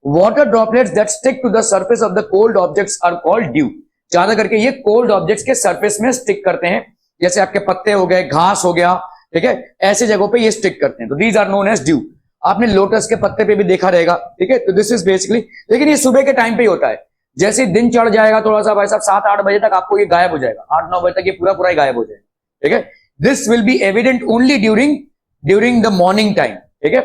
Water droplets that stick to the surface of the cold objects are called dew. ज्यादा करके ये cold objects के surface में stick करते हैं, जैसे आपके पत्ते हो गए, घास हो गया, ठीक है, ऐसे जगहों पे ये stick करते हैं. तो these are known as dew. आपने लोटस के पत्ते पे भी देखा रहेगा, ठीक है. तो दिस इज बेसिकली, लेकिन ये सुबह के टाइम पे ही होता है. जैसे दिन चढ़ जाएगा थोड़ा सा भाई साहब 7-8 बजे तक आपको ये गायब हो जाएगा, 8-9 बजे तक ये पूरा पूरा ही गायब हो जाएगा, ठीक है. This will B evident only during the morning time, ठीक है.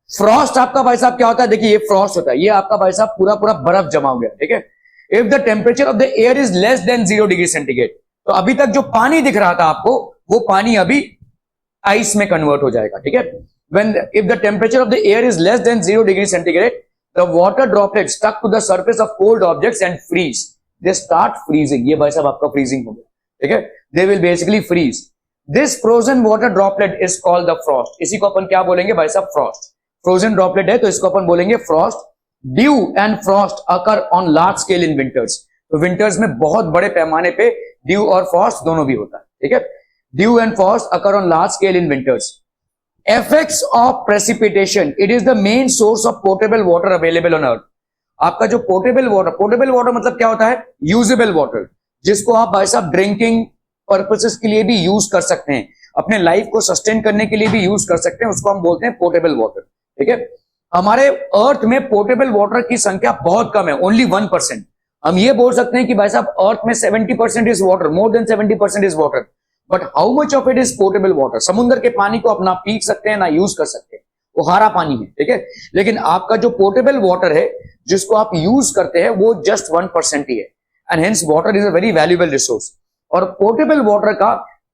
फ्रॉस्ट आपका भाई साहब क्या होता है, देखिए ये फ्रॉस्ट होता है, ये आपका भाई साहब पूरा पूरा बर्फ जमा हो गया, ठीक है. If the temperature of the air is less than 0 degree centigrade, तो अभी तक जो पानी दिख रहा था आपको, वो पानी अभी आइस में कन्वर्ट हो जाएगा, ठीक है. When if the temperature of the air is less than 0 degree centigrade, the water droplets stuck to the surface of cold objects and freeze. They start freezing. ये भाई साहब आपका freezing हो गया, ठीक है. They will basically freeze. This frozen water droplet is called the frost. इसी को अपन क्या बोलेंगे भाई साहब, frost. Frozen droplet है तो इसको अपन बोलेंगे frost. Dew and frost occur on large scale in winters. तो winters में बहुत बड़े पैमाने पे dew और frost दोनों भी होता है, ठीक है. Dew and frost occur on large scale in winters. Effects of precipitation. It is the main source of potable water available on earth. आपका जो पोर्टेबल वाटर मतलब क्या होता है, यूजेबल वाटर, जिसको आप भाई साहब ड्रिंकिंग पर्पसेस के लिए भी यूज कर सकते हैं, अपने लाइफ को सस्टेन करने के लिए भी यूज कर सकते हैं, उसको हम बोलते हैं पोर्टेबल वाटर, ठीक है. हमारे अर्थ में पोर्टेबल वाटर की संख्या बहुत कम है, ओनली 1%. हम ये बोल सकते हैं कि भाई साहब अर्थ में 70% is water, more than 70% is water, but how much of it is portable water. समुद्र के पानी को अपना पी सकते हैं ना यूज कर सकते हैं, वो खारा पानी है, ठीक है. लेकिन आपका जो पोर्टेबल वाटर है जिसको आप यूज करते हैं वो जस्ट 1% ही है, and hence water is a very valuable resource. और पोर्टेबल वाटर का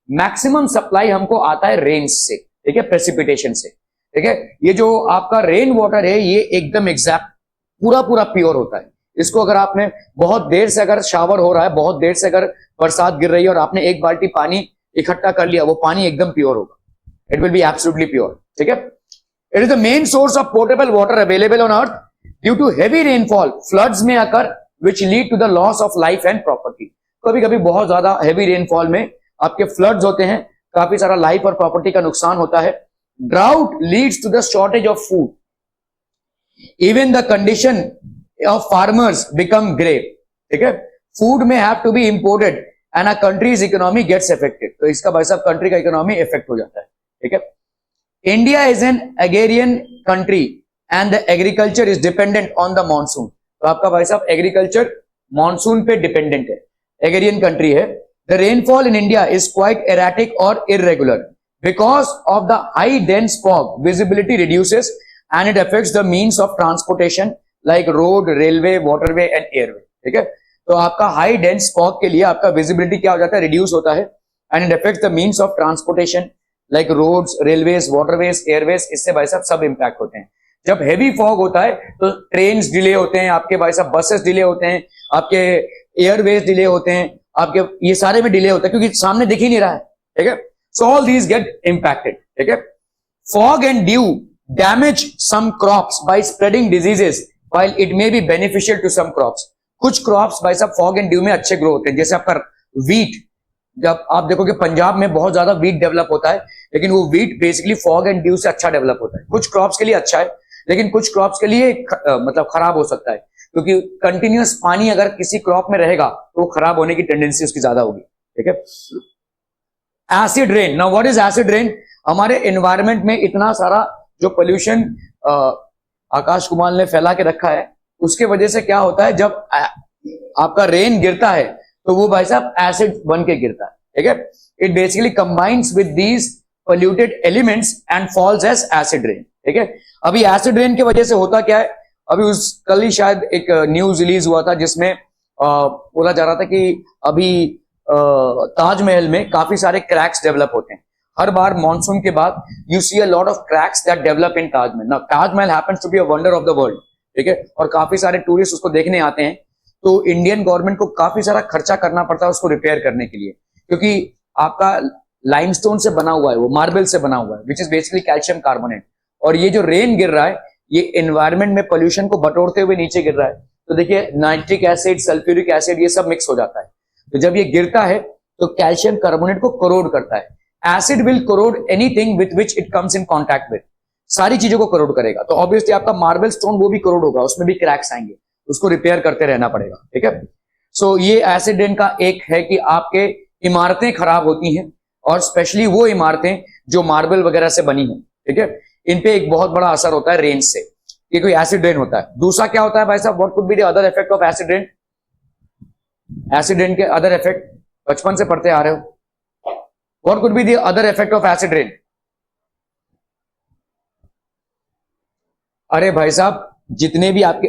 मैक्सिमम सप्लाई हमको आता है रेन्स से, ठीक है, प्रेसिपिटेशन से, ठीक है. ये जो आपका रेन वाटर है ये एकदम एग्जैक्ट पूरा पूरा प्योर होता है. इसको अगर आपने बहुत देर से अगर शावर हो रहा है, बहुत देर से अगर बरसात गिर रही है और आपने एक बाल्टी पानी इकट्ठा कर लिया, वो पानी एकदम प्योर होगा, it will be absolutely pure, ठीक है. It is the main source of portable water available on earth. Due to heavy rainfall floods में occur which lead to the loss of life and property. कभी कभी बहुत ज्यादा heavy rainfall में आपके floods होते हैं, काफी सारा लाइफ और प्रॉपर्टी का नुकसान होता है. Drought leads to the shortage of food. Even the condition of farmers become grave, ठीक है. फूड में have to be imported and a country's economy gets affected. तो इसका भाई साहब कंट्री का इकोनॉमी इफेक्ट हो जाता है, ठीक है. India is an agrarian country and the agriculture is dependent on the monsoon. तो आपका भाई साहब एग्रीकल्चर मॉनसून पे डिपेंडेंट है, एग्रेरियन कंट्री है. The rainfall in India is quite erratic और irregular because of the high dense fog. Visibility reduces and it affects the means of transportation like road, railway, waterway and airway, ठीक है. तो आपका high dense fog के लिए आपका visibility क्या हो जाता है, रिड्यूस होता है, and it affects the means of transportation like roads, railways, waterways, airways. इससे भाई साहब सब इंपैक्ट होते हैं. जब हेवी फॉग होता है तो ट्रेन डिले होते हैं, आपके भाई साहब बसेस डिले होते हैं, आपके एयरवेज डिले होते हैं, आपके ये सारे में डिले होता है क्योंकि सामने दिख ही नहीं रहा है, ठीक है. So all these get impacted, ठीक है. Fog and dew damage some crops by spreading diseases while it may be beneficial to some crops. कुछ क्रॉप्स भाई साहब फॉग एंड ड्यू में अच्छे ग्रो होते हैं, जैसे आपका वीट. जब आप देखोगे पंजाब में बहुत ज्यादा वीट डेवलप होता है, लेकिन वो wheat basically fog and due से अच्छा डेवलप होता है. कुछ क्रॉप्स के लिए अच्छा है, लेकिन कुछ क्रॉप्स के लिए मतलब खराब हो सकता है, क्योंकि कंटिन्यूअस पानी अगर किसी क्रॉप में रहेगा तो वो खराब होने की टेंडेंसी उसकी ज्यादा होगी, ठीक है. Acid rain. Now what is acid rain? हमारे एनवायरमेंट में इतना सारा जो पोल्यूशन आकाश कुमार ने फैला के रखा है, उसके वजह से क्या होता है, जब आपका रेन गिरता है तो वो भाई साहब एसिड बन के गिरता है, ठीक है. It basically combines with these polluted elements and falls as acid rain, ठीक है. अभी एसिड रेन की वजह से होता क्या है, अभी कल ही शायद एक न्यूज रिलीज हुआ था जिसमें बोला जा रहा था कि अभी ताजमहल में काफी सारे क्रैक्स डेवलप होते हैं हर बार मॉनसून के बाद। You see a lot of cracks that develop in Taj Mahal. Now Taj Mahal happens to be a wonder of the world, ठीक है, और काफी सारे टूरिस्ट उसको देखने आते हैं। तो इंडियन गवर्नमेंट को काफी सारा खर्चा करना पड़ता है उसको रिपेयर करने के लिए, क्योंकि आपका लाइमस्टोन से बना हुआ है, वो मार्बल से बना हुआ है, which is basically calcium carbonate. और ये जो रेन गिर रहा है ये एनवायरमेंट में पोल्यूशन को बटोरते हुए नीचे गिर रहा है। तो देखिए नाइट्रिक एसिड, सल्फ्यूरिक एसिड, ये सब मिक्स हो जाता है। तो जब ये गिरता है तो कैल्शियम कार्बोनेट को कोरोड करता है। Acid will corrode anything with which it comes in contact with, सारी चीजों को कोरोड करेगा। तो ऑब्वियसली आपका मार्बल स्टोन वो भी कोरोड होगा, उसमें भी क्रैक्स आएंगे, उसको रिपेयर करते रहना पड़ेगा, ठीक है। सो ये एसिड रेन का एक है कि आपके इमारतें खराब होती हैं, और स्पेशली वो इमारतें जो मार्बल वगैरह से बनी हो, ठीक है, इन पे एक बहुत बड़ा असर होता है रेन से, ये कोई एसिड रेन होता है। दूसरा क्या होता है भाई साहब, what could be the other effect of acid rain? Acid rain के अदर इफेक्ट बचपन से पढ़ते आ रहे हो, what could be the other effect of acid rain? अरे भाई साहब जितने भी आपके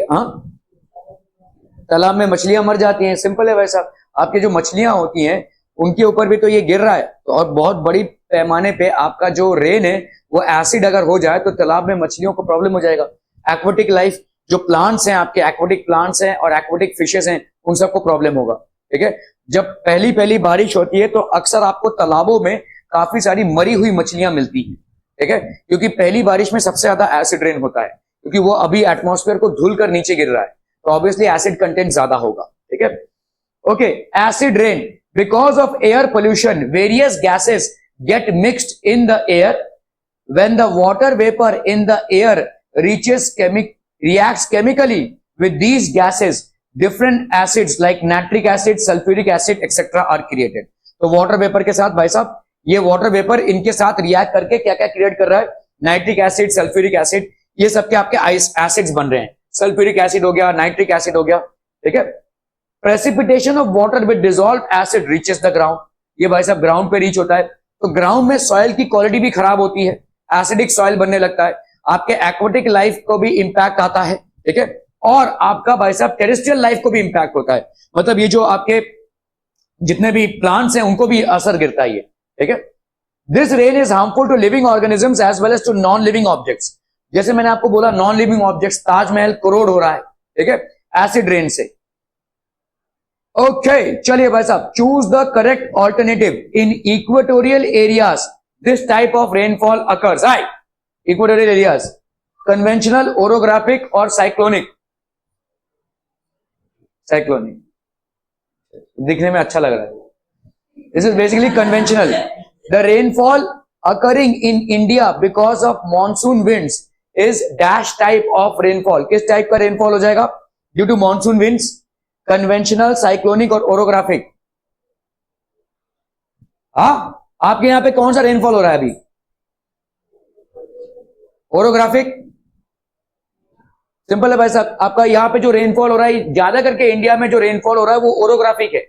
तालाब में मछलियां मर जाती हैं, सिंपल है भाई साहब। आपके जो मछलियां होती हैं उनके ऊपर भी तो ये गिर रहा है, और बहुत बड़ी पैमाने पे आपका जो रेन है वो एसिड अगर हो जाए तो तालाब में मछलियों को प्रॉब्लम हो जाएगा। एक्वेटिक लाइफ, जो प्लांट्स हैं आपके, एक्वेटिक प्लांट्स हैं और एक्वेटिक फिशेस हैं, उन सबको प्रॉब्लम होगा, ठीक है। जब पहली पहली बारिश होती है तो अक्सर आपको तालाबों में काफी सारी मरी हुई मछलियां मिलती हैं, ठीक है, क्योंकि पहली बारिश में सबसे ज्यादा एसिड रेन होता है, क्योंकि वो अभी एटमॉस्फेयर को धुल कर नीचे गिर रहा है, तो ऑब्वियसली एसिड कंटेंट ज्यादा होगा, ठीक है। Okay, acid rain because of air pollution various gases gate mixed in the air when the water vapour in the air reacts chemically with these gases, different acids like nitric acid, sulfuric acid etc are created। तो water vapour के साथ भाई साहब, ये water vapour इनके साथ react करके क्या क्या क्रिएट कर रहा है? नाइट्रिक एसिड, सल्फ्यूरिक एसिड, ये सबके आपके एसिड्स बन रहे हैं। सल्फ्यूरिक एसिड हो गया, नाइट्रिक एसिड हो गया, ठीक है। Precipitation of water with dissolve acid reaches the ground, ये भाई साहब ग्राउंड पे रीच होता है, तो ग्राउंड में सॉइल की क्वालिटी भी खराब होती है, एसिडिक सॉइल बनने लगता है, आपके एक्वेटिक लाइफ को भी इंपैक्ट आता है, ठीक है, और आपका भाई साहब टेरेस्ट्रियल लाइफ को भी इंपैक्ट होता है, मतलब ये जो आपके जितने भी प्लांट्स हैं उनको भी असर गिरता है ये, ठीक है। This rain is harmful to living organisms as well as to non living objects. जैसे मैंने आपको बोला non living objects, Taj Mahal corrode हो रहा है, ठीक है, एसिड रेन से। ओके चलिए भाई साहब, choose the correct alternative. In equatorial areas this type of rainfall occurs. High equatorial areas, conventional, orographic और साइक्लोनिक। साइक्लोनिक दिखने में अच्छा लग रहा है। This is basically conventional. The rainfall occurring in India because of monsoon winds is dash type of rainfall. किस type का rainfall हो जाएगा due to monsoon winds? Conventional, cyclonic और ओरोग्राफिक। आपके यहां पे कौन सा रेनफॉल हो रहा है अभी? ओरोग्राफिक। सिंपल है भाई साहब, आपका यहां पे जो रेनफॉल हो रहा है, ज्यादा करके इंडिया में जो रेनफॉल हो रहा है वो ओरोग्राफिक है।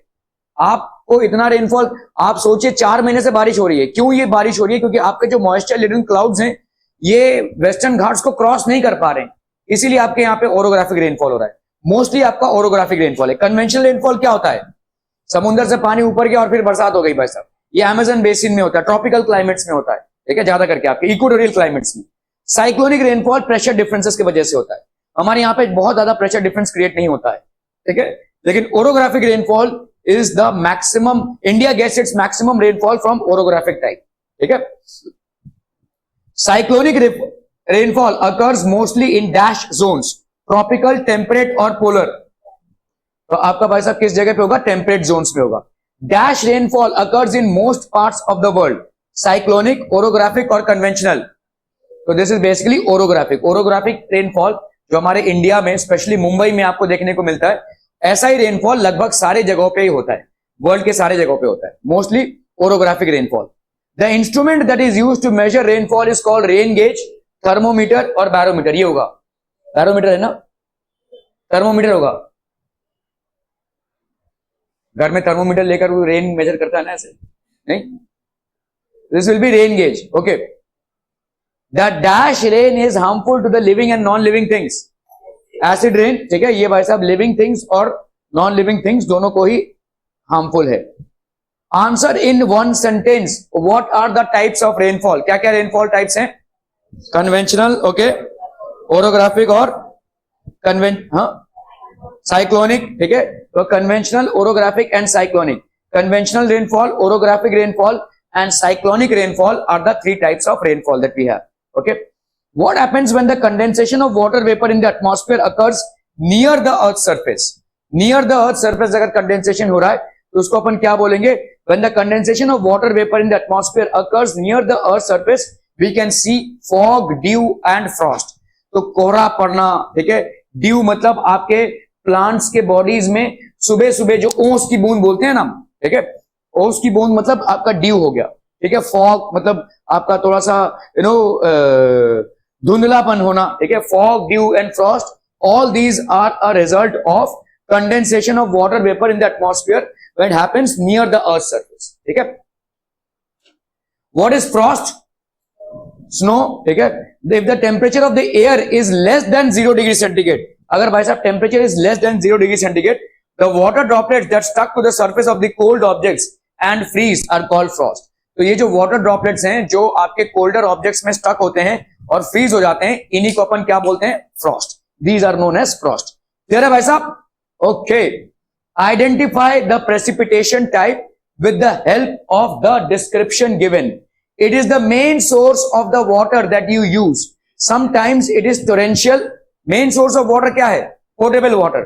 आपको इतना रेनफॉल, आप सोचिए 4 महीने से बारिश हो रही है। क्यों ये बारिश हो रही है? क्योंकि आपके जो मॉइस्चर लेडन क्लाउड्स हैं ये वेस्टर्न घाट्स को क्रॉस नहीं कर पा रहे हैं, इसीलिए आपके यहाँ पे ओरोग्राफिक रेनफॉल हो रहा है। मोस्टली आपका ओरोग्राफिक रेनफॉल है। कन्वेंशनल रेनफॉल क्या होता है? समुद्र से पानी ऊपर गया और फिर बरसात हो गई भाई साहब, ये अमेजन बेसिन में होता है, ट्रॉपिकल क्लाइमेट्स में होता है, ठीक है, ज्यादा करके आपके इक्वेटोरियल क्लाइमेट्स में। साइक्लोनिक रेनफॉल प्रेशर डिफरेंसेस की वजह से होता है। हमारे यहाँ पे बहुत ज्यादा प्रेशर डिफरेंस क्रिएट नहीं होता है, ठीक है, लेकिन orographic rainfall is the maximum, India gets its maximum rainfall from orographic type, ठीक है। Cyclonic rainfall occurs mostly in dash zones, tropical, temperate और पोलर। तो आपका भाई साहब किस जगह पे होगा? टेम्परेट जोन्स में होगा। Dash rainfall occurs in most parts of the world, cyclonic, orographic और कन्वेंशनल। तो this is basically orographic. Orographic rainfall जो हमारे इंडिया में स्पेशली मुंबई में आपको देखने को मिलता है, ऐसा ही रेनफॉल लगभग सारे जगहों पे ही होता है, वर्ल्ड के सारे जगहों पे होता है, mostly orographic rainfall. The instrument that is used to measure rainfall is called rain gauge, thermometer और बैरोमीटर। ये होगा बैरोमीटर, है ना, थर्मोमीटर होगा। घर में थर्मोमीटर लेकर वो रेन मेजर करता है ना, ऐसे नहीं। This will be rain gauge. Okay, the dash rain is harmful to the living and non living things. Acid rain, ठीक है, ये भाई साहब लिविंग थिंग्स और नॉन लिविंग थिंग्स, दोनों को ही हार्मफुल है। Answer in one sentence what are the types of rainfall. क्या क्या रेनफॉल टाइप्स हैं? कन्वेंशनल, ओके, ओरोग्राफिक और साइक्लोनिक, ठीक है। तो conventional, orographic and cyclonic. Conventional rainfall, orographic rainfall and cyclonic rainfall are the three types of rainfall that we have. Okay, what happens when the condensation of water vapor in the atmosphere occurs near the earth's surface? Near the earth's surface अगर condensation हो रहा है तो उसको अपन क्या बोलेंगे? When the condensation of water vapor in the atmosphere occurs near the earth's surface, we can see fog, dew and frost. तो कोहरा पड़ना, ठीक है। ड्यू मतलब आपके प्लांट्स के बॉडीज में सुबह सुबह जो ओस की बूंद बोलते हैं ना, ठीक है, ओस की बूंद मतलब आपका ड्यू हो गया, ठीक है। फॉग मतलब आपका थोड़ा सा धुंधलापन होना, ठीक है। Fog, dew and frost, all these are a result of condensation of water vapour in the atmosphere when it happens near the earth surface, ठीक है। What is frost? स्नो, ठीक है। If the temperature of the air is less than 0 degree centigrade, अगर भाई साहब temperature is less than 0 degree centigrade, the water droplets that stuck to the surface of the cold objects and freeze are called frost. तो ये जो water droplets हैं जो आपके colder objects में stuck होते हैं और freeze हो जाते हैं, इन्हीं को अपन क्या बोलते हैं? Frost. These are known as frost. Clear है भाई साहब? Okay. Identify the precipitation type with the help of the description given. It is the main source of the water that you use. Sometimes it is torrential. Main source of water क्या है? Potable water.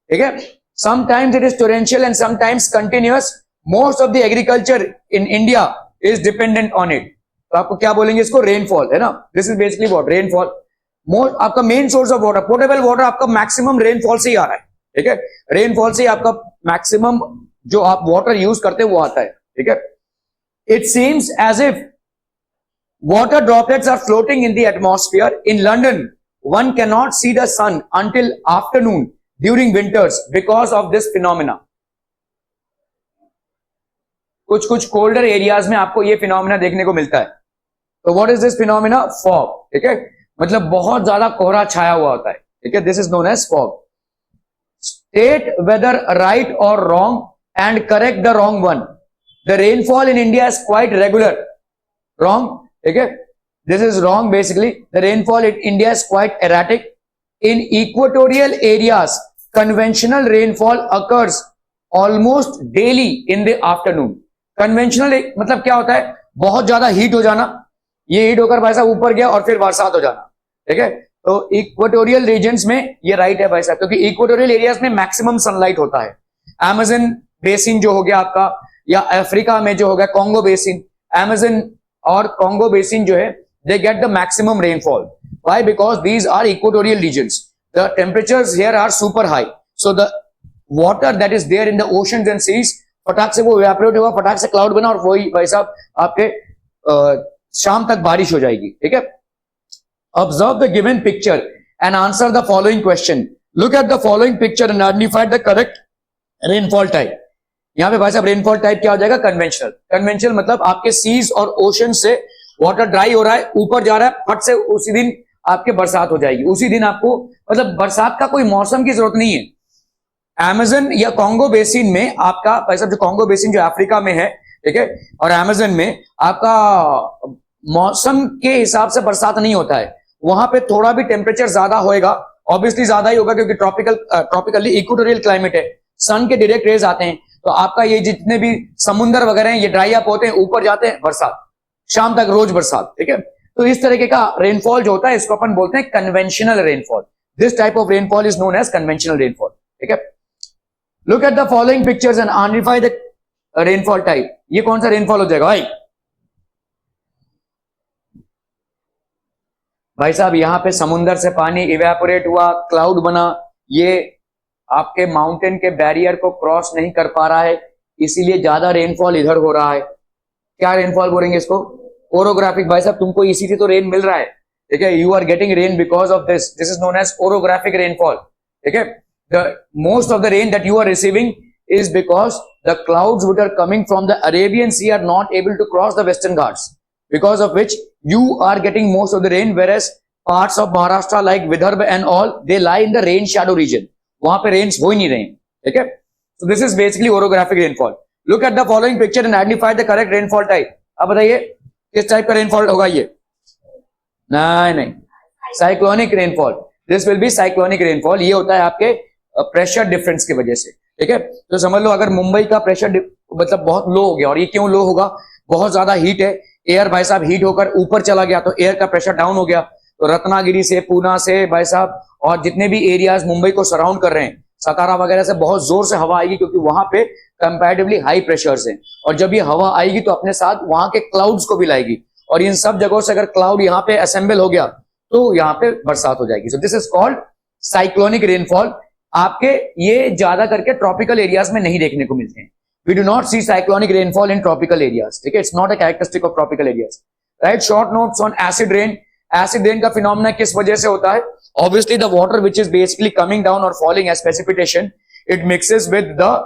ठीक है। Sometimes it is torrential and sometimes continuous. Most of the agriculture in India is dependent on it. तो आपको क्या बोलेंगे इसको? Rainfall, है ना। This is basically what rainfall. Most आपका main source of water, portable water आपका मैक्सिमम रेनफॉल से ही आ रहा है, ठीक है। रेनफॉल से ही आपका मैक्सिमम जो आप वाटर यूज करते हैं वो आता है, ठीक है। It seems as if water droplets are floating in the atmosphere. In London one can not see the sun until afternoon during winters because of this phenomena. कुछ कोल्डर एरियाज में आपको ये फिनोमिना देखने को मिलता है। तो what is this phenomena? Fog, ठीक है। मतलब बहुत ज्यादा कोहरा छाया हुआ होता है, ठीक है। This is known as fog. State weather right और wrong and correct the wrong one. The rainfall in India is quite regular. Wrong, ठीक है। This is wrong basically. The rainfall in India is quite erratic. In equatorial areas, conventional rainfall occurs almost daily in the afternoon. Conventional मतलब क्या होता है? बहुत ज्यादा heat हो जाना, ये हीट होकर भाई साहब ऊपर गया और फिर बरसात हो जाना, ठीक है। तो इक्वेटोरियल रीजन्स में ये राइट है भाई साहब, क्योंकि इक्वेटोरियल एरियाज में मैक्सिमम सनलाइट होता है। अमेजन बेसिन जो हो गया आपका, या अफ्रीका में जो हो गया कॉन्गो बेसिन, अमेजन और कॉन्गो बेसिन जो है, they get the maximum rainfall. Why? Because these are equatorial regions. The temperatures here are super high. So the water that is there in the oceans and seas, फटाक से वो evaporate हुआ, फटाक से cloud बना और वही भाई साहब आपके शाम तक बारिश हो जाएगी, ठीक है। Observe the given picture and answer the following question. Look at the following picture and identify the correct rainfall type. यहाँ पे भाई साहब रेनफॉल टाइप क्या हो जाएगा? कन्वेंशनल। कन्वेंशनल मतलब आपके सीज और ओशन से वाटर ड्राई हो रहा है, ऊपर जा रहा है, फट से उसी दिन आपके बरसात हो जाएगी। उसी दिन आपको मतलब बरसात का कोई मौसम की जरूरत नहीं है। अमेजन या कॉन्गो बेसिन में आपका भाई साहब, जो कॉन्गो बेसिन जो अफ्रीका में है, ठीक है, और अमेजन में आपका मौसम के हिसाब से बरसात नहीं होता है। वहां पे थोड़ा भी टेम्परेचर ज्यादा होएगा, ऑब्वियसली ज्यादा ही होगा क्योंकि ट्रॉपिकली इक्वेटोरियल क्लाइमेट है, सन के डायरेक्ट रेज आते हैं। तो आपका ये जितने भी समुद्र वगैरह हैं ये ड्राई अप होते हैं, ऊपर जाते हैं, बरसात, शाम तक रोज बरसात, ठीक है। तो इस तरीके का रेनफॉल जो होता है इसको अपन बोलते हैं conventional rainfall. This type of rainfall is known as conventional rainfall, ठीक है। Look at the following pictures and identify the rainfall type. ये कौन सा रेनफॉल हो जाएगा भाई साहब? यहां पे समुंदर से पानी इवेपोरेट हुआ, क्लाउड बना, ये आपके माउंटेन के बैरियर को क्रॉस नहीं कर पा रहा है, इसीलिए ज्यादा रेनफॉल इधर हो रहा है। क्या रेनफॉल बोलेंगे इसको? ओरोग्राफिक। भाई साहब तुमको इसी से तो रेन मिल रहा है, ठीक है। You are getting rain because of this, this is known as orographic rainfall, ठीक है। The most of the rain that you are receiving is because the clouds which are coming from the Arabian Sea are not able to cross the Western Ghats, because of which you are getting most of the rain, whereas parts of Maharashtra like Vidarbha and all, they lie in the rain shadow region. वहां पे rains हो ही नहीं रहे, ठीक है, so this is basically orographic rainfall. Look at the following picture and identify the correct rainfall type. अब बताइए किस टाइप का रेनफॉल होगा ये? नहीं, cyclonic rainfall. This will B cyclonic rainfall. ये होता है आपके प्रेशर डिफरेंस की वजह से. ठीक है, तो समझ लो अगर मुंबई का प्रेशर मतलब बहुत लो हो गया, और ये क्यों लो होगा? बहुत ज्यादा हीट है, एयर भाई साहब हीट होकर ऊपर चला गया तो एयर का प्रेशर डाउन हो गया. तो रत्नागिरी से, पूना से भाई साहब और जितने भी एरियाज मुंबई को सराउंड कर रहे हैं, सतारा वगैरह से बहुत जोर से हवा आएगी, क्योंकि वहां पे कंपैरेटिवली हाई प्रेशर्स हैं. और जब ये हवा आएगी तो अपने साथ वहां के क्लाउड्स को भी लाएगी, और इन सब जगहों से अगर क्लाउड यहाँ पे असेंबल हो गया तो यहाँ पे बरसात हो जाएगी. सो this is called cyclonic rainfall. आपके ये ज्यादा करके ट्रॉपिकल एरियाज में नहीं देखने को मिलते हैं. We do not see cyclonic rainfall in tropical areas. ठीक है, it's not a characteristic of tropical areas. Right, short notes on acid rain. Acid rain का फिनोमेना किस वजह से होता है? Obviously the water which is basically coming down और falling as precipitation, it mixes with the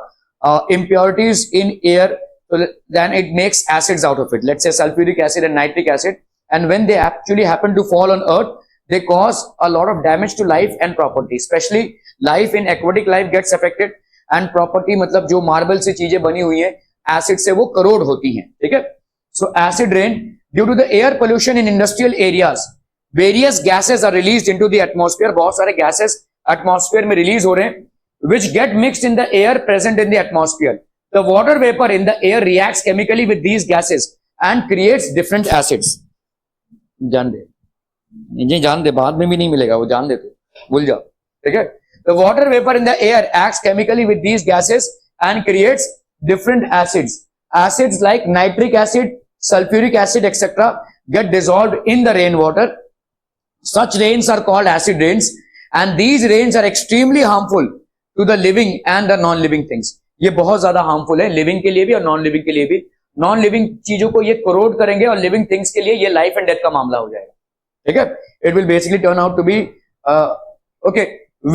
impurities in air, so then it makes acids out of it, let's say sulfuric acid and nitric acid, and when they actually happen to fall on earth, they cause a lot of damage to life and property, especially life in aquatic life gets affected, and property मतलब जो marble से चीजें बनी हुई हैं acid से वो करोड होती हैं. ठीक है, so acid rain due to the air pollution in industrial areas, various gases are released into the atmosphere. बहुत सारे gases atmosphere में release हो रहे हैं, which get mixed in the air present in the atmosphere. The water vapor in the air reacts chemically with these gases and creates different acids. जान दे बाद में भी नहीं मिलेगा वो, जान दे तो भूल जाओ. ठीक है, the water vapor in the air acts chemically with these gases and creates different acids. Acids like nitric acid, sulfuric acid, etc. get dissolved in the rainwater. Such rains are called acid rains, and these rains are extremely harmful to the living and the non living things. ये बहुत ज्यादा harmful है living के लिए भी और non living के लिए भी. नॉन लिविंग चीजों को ये करोड करेंगे और लिविंग थिंग्स के लिए ये लाइफ एंड डेथ का मामला हो जाएगा. ठीक है, it will basically turn out to be okay.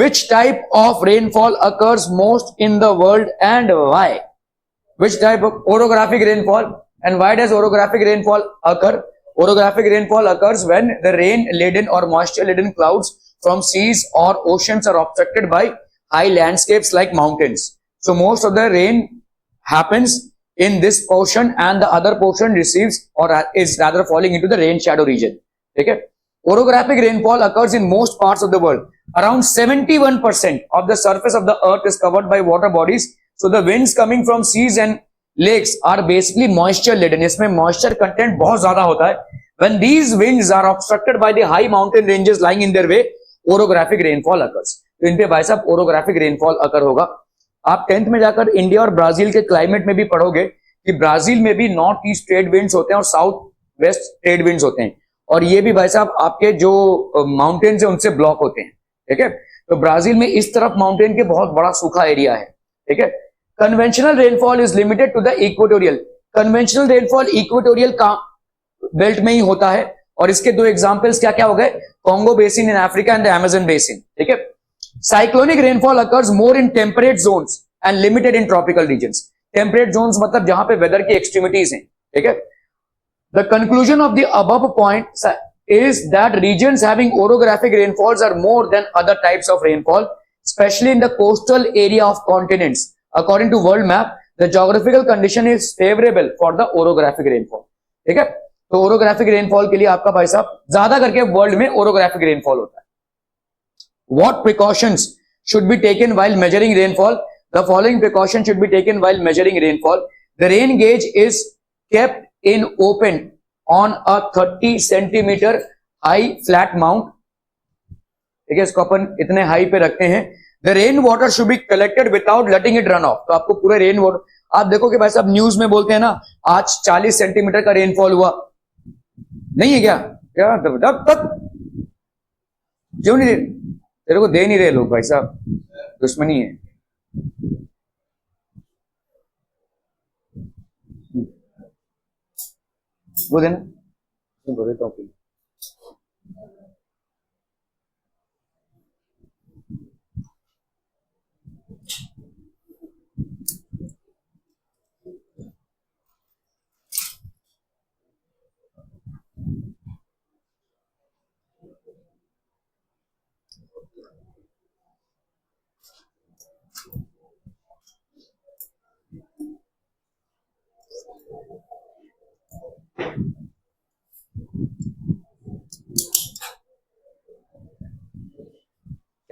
Which type of rainfall occurs most in the world and why? Which type of orographic rainfall and why does orographic rainfall occur? Orographic rainfall occurs when the rain laden or moisture laden clouds from seas or oceans are obstructed by high landscapes like mountains. So most of the rain happens in this portion and the other portion receives or is rather falling into the rain shadow region. Okay? Orographic rainfall occurs in most parts of the world. Around 71% of the surface of the earth is covered by water bodies. So the winds coming from seas and lakes are basically moisture laden. इसमें moisture content बहुत ज्यादा होता है. When these winds are obstructed by the high mountain ranges lying in their way, orographic rainfall occurs. तो इन पे भाई साहब orographic rainfall occur होगा. आप 10th में जाकर इंडिया और ब्राजील के क्लाइमेट में भी पढ़ोगे कि ब्राजील में भी नॉर्थ ईस्ट ट्रेड विंड्स होते हैं और साउथ वेस्ट ट्रेड विंड्स होते हैं, और ये भी भाई साहब आपके जो माउंटेन्स है उनसे ब्लॉक होते हैं. ठीक है, तो ब्राजील में इस तरफ माउंटेन के बहुत बड़ा सूखा एरिया है. ठीक है, conventional rainfall is limited to the equatorial. Conventional rainfall equatorial का बेल्ट में ही होता है, और इसके दो एग्जांपल्स क्या क्या हो गए? Congo basin in Africa and the Amazon basin. ठीक है, cyclonic rainfall occurs more in temperate zones and limited in tropical regions. Temperate zones मतलब जहां पे वेदर की एक्सट्रीमिटीज हैं. ठीक है, the conclusion of the above point is that regions having orographic rainfalls are more than other types of rainfall, especially in the coastal area of continents. According to world map, the geographical condition is favorable for the orographic rainfall. ठीक है, तो orographic rainfall के लिए आपका भाई साहब ज्यादा करके वर्ल्ड में orographic rainfall होता है. What precautions should be taken while measuring rainfall? The following precautions should be taken while measuring rainfall. The rain gauge is kept in open on a 30 centimeter high flat mount. ठीक है, इसको अपन इतने high पे रखते हैं. The rain water should be collected without letting it run off. तो आपको पूरे रेन वाटर, आप देखो कि भाई साहब न्यूज में बोलते हैं ना आज 40 सेंटीमीटर का रेनफॉल हुआ, नहीं है क्या? क्या तब तक क्यों नहीं दे? तेरे को दे नहीं रहे लोग भाई साहब, दुश्मनी है. वो देना तो देता हूँ.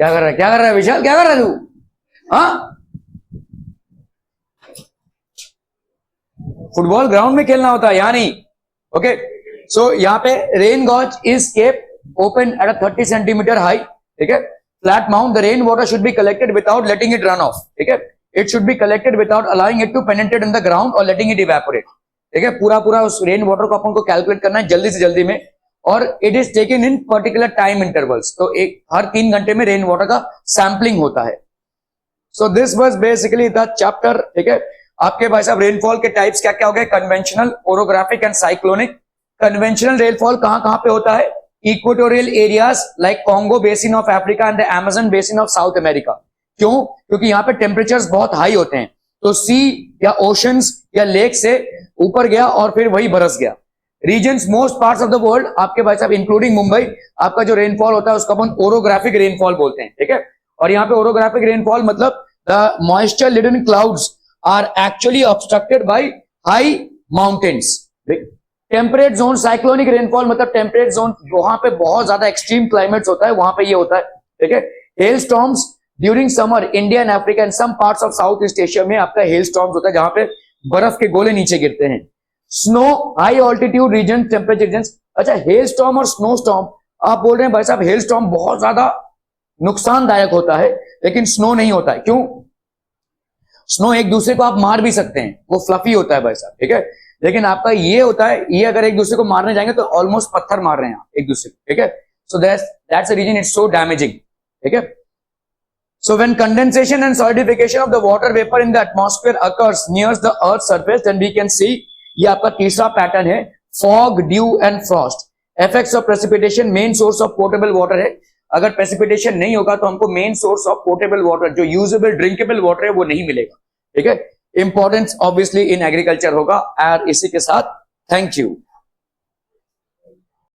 क्या कर रहा है विशाल, क्या कर रहा है तू? हाँ, फुटबॉल ग्राउंड में खेलना होता है, यहाँ नहीं। ओके, सो यहाँ पे rain gauge is kept open at a 30 centimetre high, ठीक है। Flat mount, the rain water should be collected without letting it run off, ठीक है। It should be collected without allowing it to penetrate in the ground और letting it evaporate, ठीक है। पूरा उस rain water को अपन को कैलकुलेट करना है जल्दी से जल्दी में, और it is taken in particular time intervals. तो हर 3 घंटे में रेन वाटर का सैंपलिंग होता है। So this was basically the chapter, ठीक है। आपके भाई साहब रेनफॉल के टाइप्स क्या क्या हो गए? Conventional, orographic and cyclonic. Conventional rainfall कहां पे होता है? Equatorial areas like Congo basin of Africa and the Amazon basin of South America. क्यों? क्योंकि यहाँ पे टेम्परेचर्स बहुत हाई होते हैं, तो सी या ओशंस या लेक से ऊपर गया और फिर वही बरस गया। Regions, most parts of the world आपके भाई साहब इंक्लूडिंग मुंबई, आपका जो रेनफॉल होता है उसको अपन ओरोग्राफिक रेनफॉल बोलते हैं, ठीक है। और यहाँ पे ओरोग्राफिक रेनफॉल मतलब the moisture laden clouds are actually obstructed by high mountains. Temperate zone, cyclonic rainfall मतलब टेम्परेट जोन, वहां पे बहुत ज्यादा एक्सट्रीम क्लाइमेट्स होता है, वहां पे ये होता है, ठीक है। Hail storms during summer, India and Africa and some parts of South East Asia में आपका हेल स्टॉर्म्स होता है जहां पे बर्फ के गोले नीचे गिरते हैं। Snow, high altitude region, temperature region. अच्छा, हेल स्टॉर्म और स्नो स्टॉर्म, आप बोल रहे हैं भाई साहब हेल स्टॉर्म बहुत ज्यादा नुकसानदायक होता है, लेकिन स्नो नहीं होता है। क्यों? स्नो एक दूसरे को आप मार भी सकते हैं, वो फ्लफी होता है भाई साहब, ठीक है। लेकिन आपका ये होता है, ये अगर एक दूसरे को मारने जाएंगे तो ऑलमोस्ट पत्थर मार रहे हैं आप एक दूसरे को, ठीक है। So that's the region it's so damaging, ठीक है। So when condensation and solidification of the water vapor in the atmosphere occurs near the earth's surface, then we can see, ये आपका तीसरा पैटर्न है, fog, dew and frost. Effects of precipitation, main source of potable water है। अगर precipitation नहीं होगा तो हमको main source of potable water, जो usable drinkable water है, वो नहीं मिलेगा, ठीक है। Importance obviously in agriculture होगा। और इसी के साथ थैंक यू।